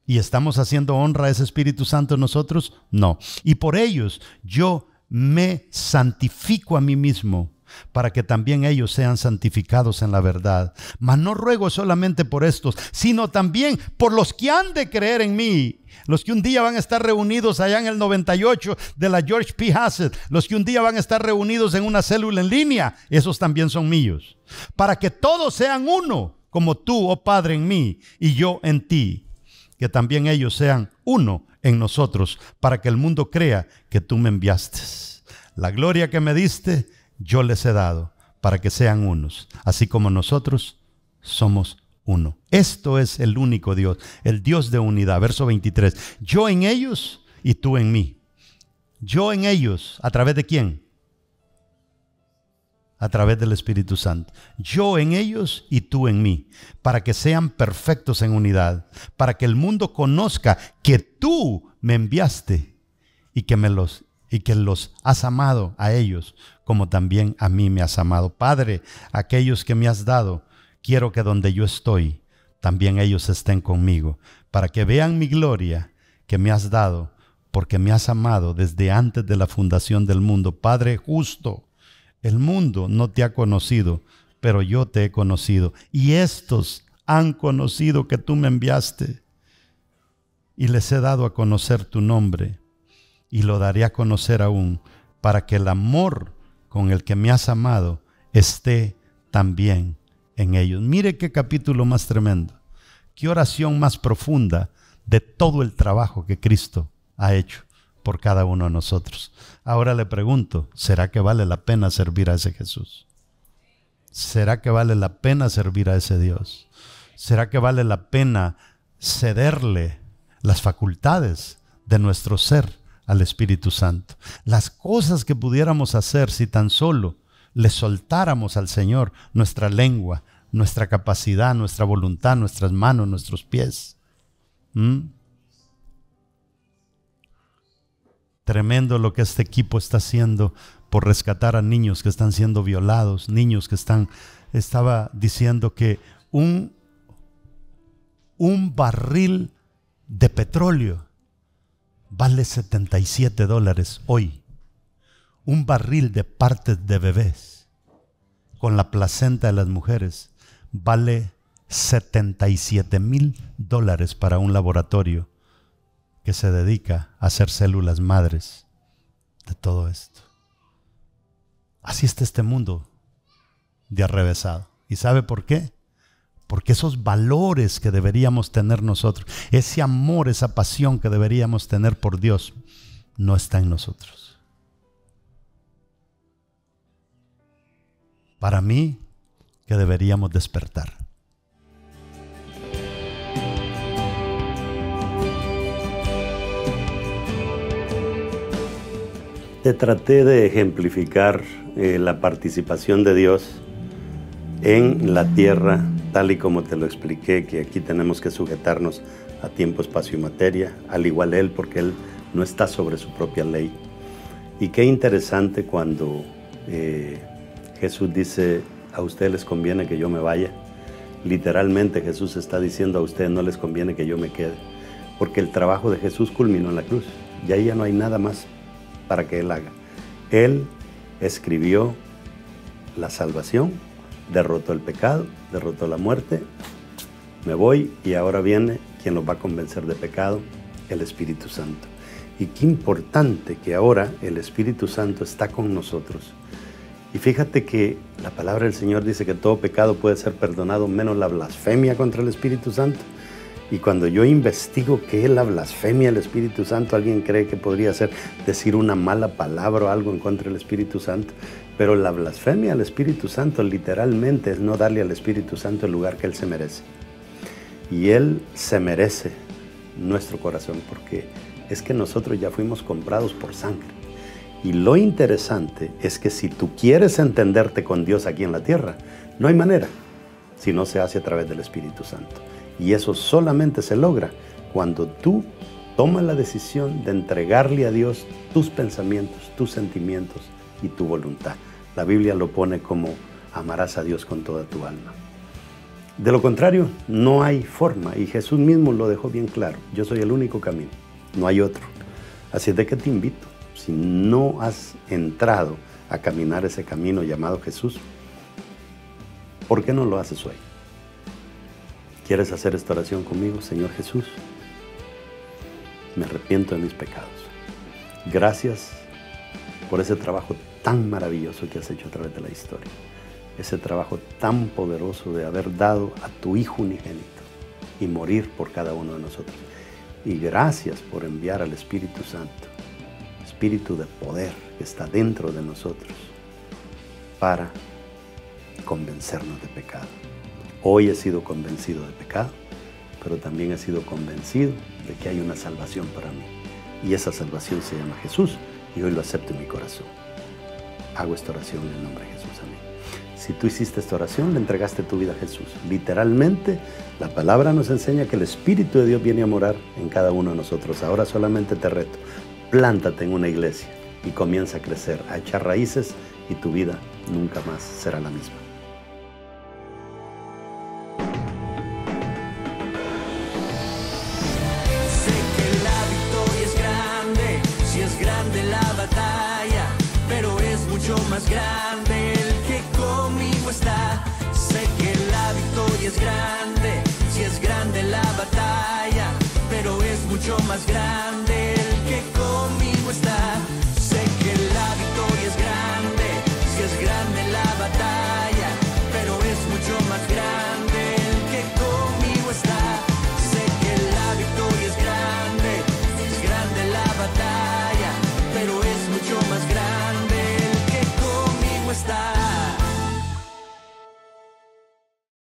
¿Y estamos haciendo honra a ese Espíritu Santo nosotros? No. Y por ellos yo me santifico a mí mismo, para que también ellos sean santificados en la verdad. Mas no ruego solamente por estos, sino también por los que han de creer en mí, los que un día van a estar reunidos allá en el 98 de la George P. Hassett, los que un día van a estar reunidos en una célula en línea, esos también son míos, para que todos sean uno, como tú, oh Padre, en mí y yo en ti, que también ellos sean uno en nosotros, para que el mundo crea que tú me enviaste. La gloria que me diste, yo les he dado, para que sean unos, así como nosotros somos uno. Esto es el único Dios, el Dios de unidad. Verso 23. Yo en ellos y tú en mí. Yo en ellos, ¿a través de quién? A través del Espíritu Santo. Yo en ellos y tú en mí, para que sean perfectos en unidad, para que el mundo conozca que tú me enviaste y que los has amado a ellos, como también a mí me has amado. Padre, aquellos que me has dado, quiero que donde yo estoy, también ellos estén conmigo, para que vean mi gloria que me has dado, porque me has amado desde antes de la fundación del mundo. Padre justo, el mundo no te ha conocido, pero yo te he conocido, y estos han conocido que tú me enviaste, y les he dado a conocer tu nombre, y lo daré a conocer aún, para que el amor con el que me has amado esté también en ellos. Mire qué capítulo más tremendo, qué oración más profunda de todo el trabajo que Cristo ha hecho por cada uno de nosotros. Ahora le pregunto, ¿será que vale la pena servir a ese Jesús? ¿Será que vale la pena servir a ese Dios? ¿Será que vale la pena cederle las facultades de nuestro ser al Espíritu Santo? Las cosas que pudiéramos hacer si tan solo le soltáramos al Señor nuestra lengua, nuestra capacidad, nuestra voluntad, nuestras manos, nuestros pies. Tremendo lo que este equipo está haciendo por rescatar a niños que están siendo violados, niños que estaba diciendo que un barril de petróleo vale $77 hoy. Un barril de partes de bebés con la placenta de las mujeres vale $77,000 para un laboratorio que se dedica a hacer células madres de todo esto. Así está este mundo de arrevesado. ¿Y sabe por qué? Porque esos valores que deberíamos tener nosotros, ese amor, esa pasión que deberíamos tener por Dios, no está en nosotros. Para mí, que deberíamos despertar. Te traté de ejemplificar la participación de Dios en la tierra, tal y como te lo expliqué, que aquí tenemos que sujetarnos a tiempo, espacio y materia, al igual Él, porque Él no está sobre su propia ley. Y qué interesante cuando Jesús dice, a ustedes les conviene que yo me vaya. Literalmente Jesús está diciendo, a ustedes no les conviene que yo me quede, porque el trabajo de Jesús culminó en la cruz, y ahí ya no hay nada más para que Él haga. Él escribió la salvación, derrotó el pecado, derrotó la muerte. Me voy y ahora viene quien nos va a convencer de pecado, el Espíritu Santo. Y qué importante que ahora el Espíritu Santo está con nosotros. Y fíjate que la palabra del Señor dice que todo pecado puede ser perdonado menos la blasfemia contra el Espíritu Santo. Y cuando yo investigo qué es la blasfemia del Espíritu Santo, alguien cree que podría ser decir una mala palabra o algo en contra del Espíritu Santo. Pero la blasfemia al Espíritu Santo literalmente es no darle al Espíritu Santo el lugar que Él se merece. Y Él se merece nuestro corazón, porque es que nosotros ya fuimos comprados por sangre. Y lo interesante es que si tú quieres entenderte con Dios aquí en la tierra, no hay manera, si no se hace a través del Espíritu Santo. Y eso solamente se logra cuando tú tomas la decisión de entregarle a Dios tus pensamientos, tus sentimientos y tu voluntad. La Biblia lo pone como amarás a Dios con toda tu alma. De lo contrario, no hay forma, y Jesús mismo lo dejó bien claro. Yo soy el único camino, no hay otro. Así es de que te invito, si no has entrado a caminar ese camino llamado Jesús, ¿por qué no lo haces hoy? ¿Quieres hacer esta oración conmigo? Señor Jesús, me arrepiento de mis pecados. Gracias por ese trabajo tan maravilloso que has hecho a través de la historia. Ese trabajo tan poderoso de haber dado a tu Hijo unigénito y morir por cada uno de nosotros. Y gracias por enviar al Espíritu Santo, Espíritu de poder que está dentro de nosotros, para convencernos de pecado. Hoy he sido convencido de pecado, pero también he sido convencido de que hay una salvación para mí. Y esa salvación se llama Jesús, y hoy lo acepto en mi corazón. Hago esta oración en el nombre de Jesús. Amén. Si tú hiciste esta oración, le entregaste tu vida a Jesús. Literalmente, la palabra nos enseña que el Espíritu de Dios viene a morar en cada uno de nosotros. Ahora solamente te reto, plántate en una iglesia y comienza a crecer, a echar raíces, y tu vida nunca más será la misma. Sé que la victoria es grande, si es grande la batalla, pero es mucho más grande el que conmigo está. Sé que la victoria es grande, si es grande la batalla, pero es mucho más grande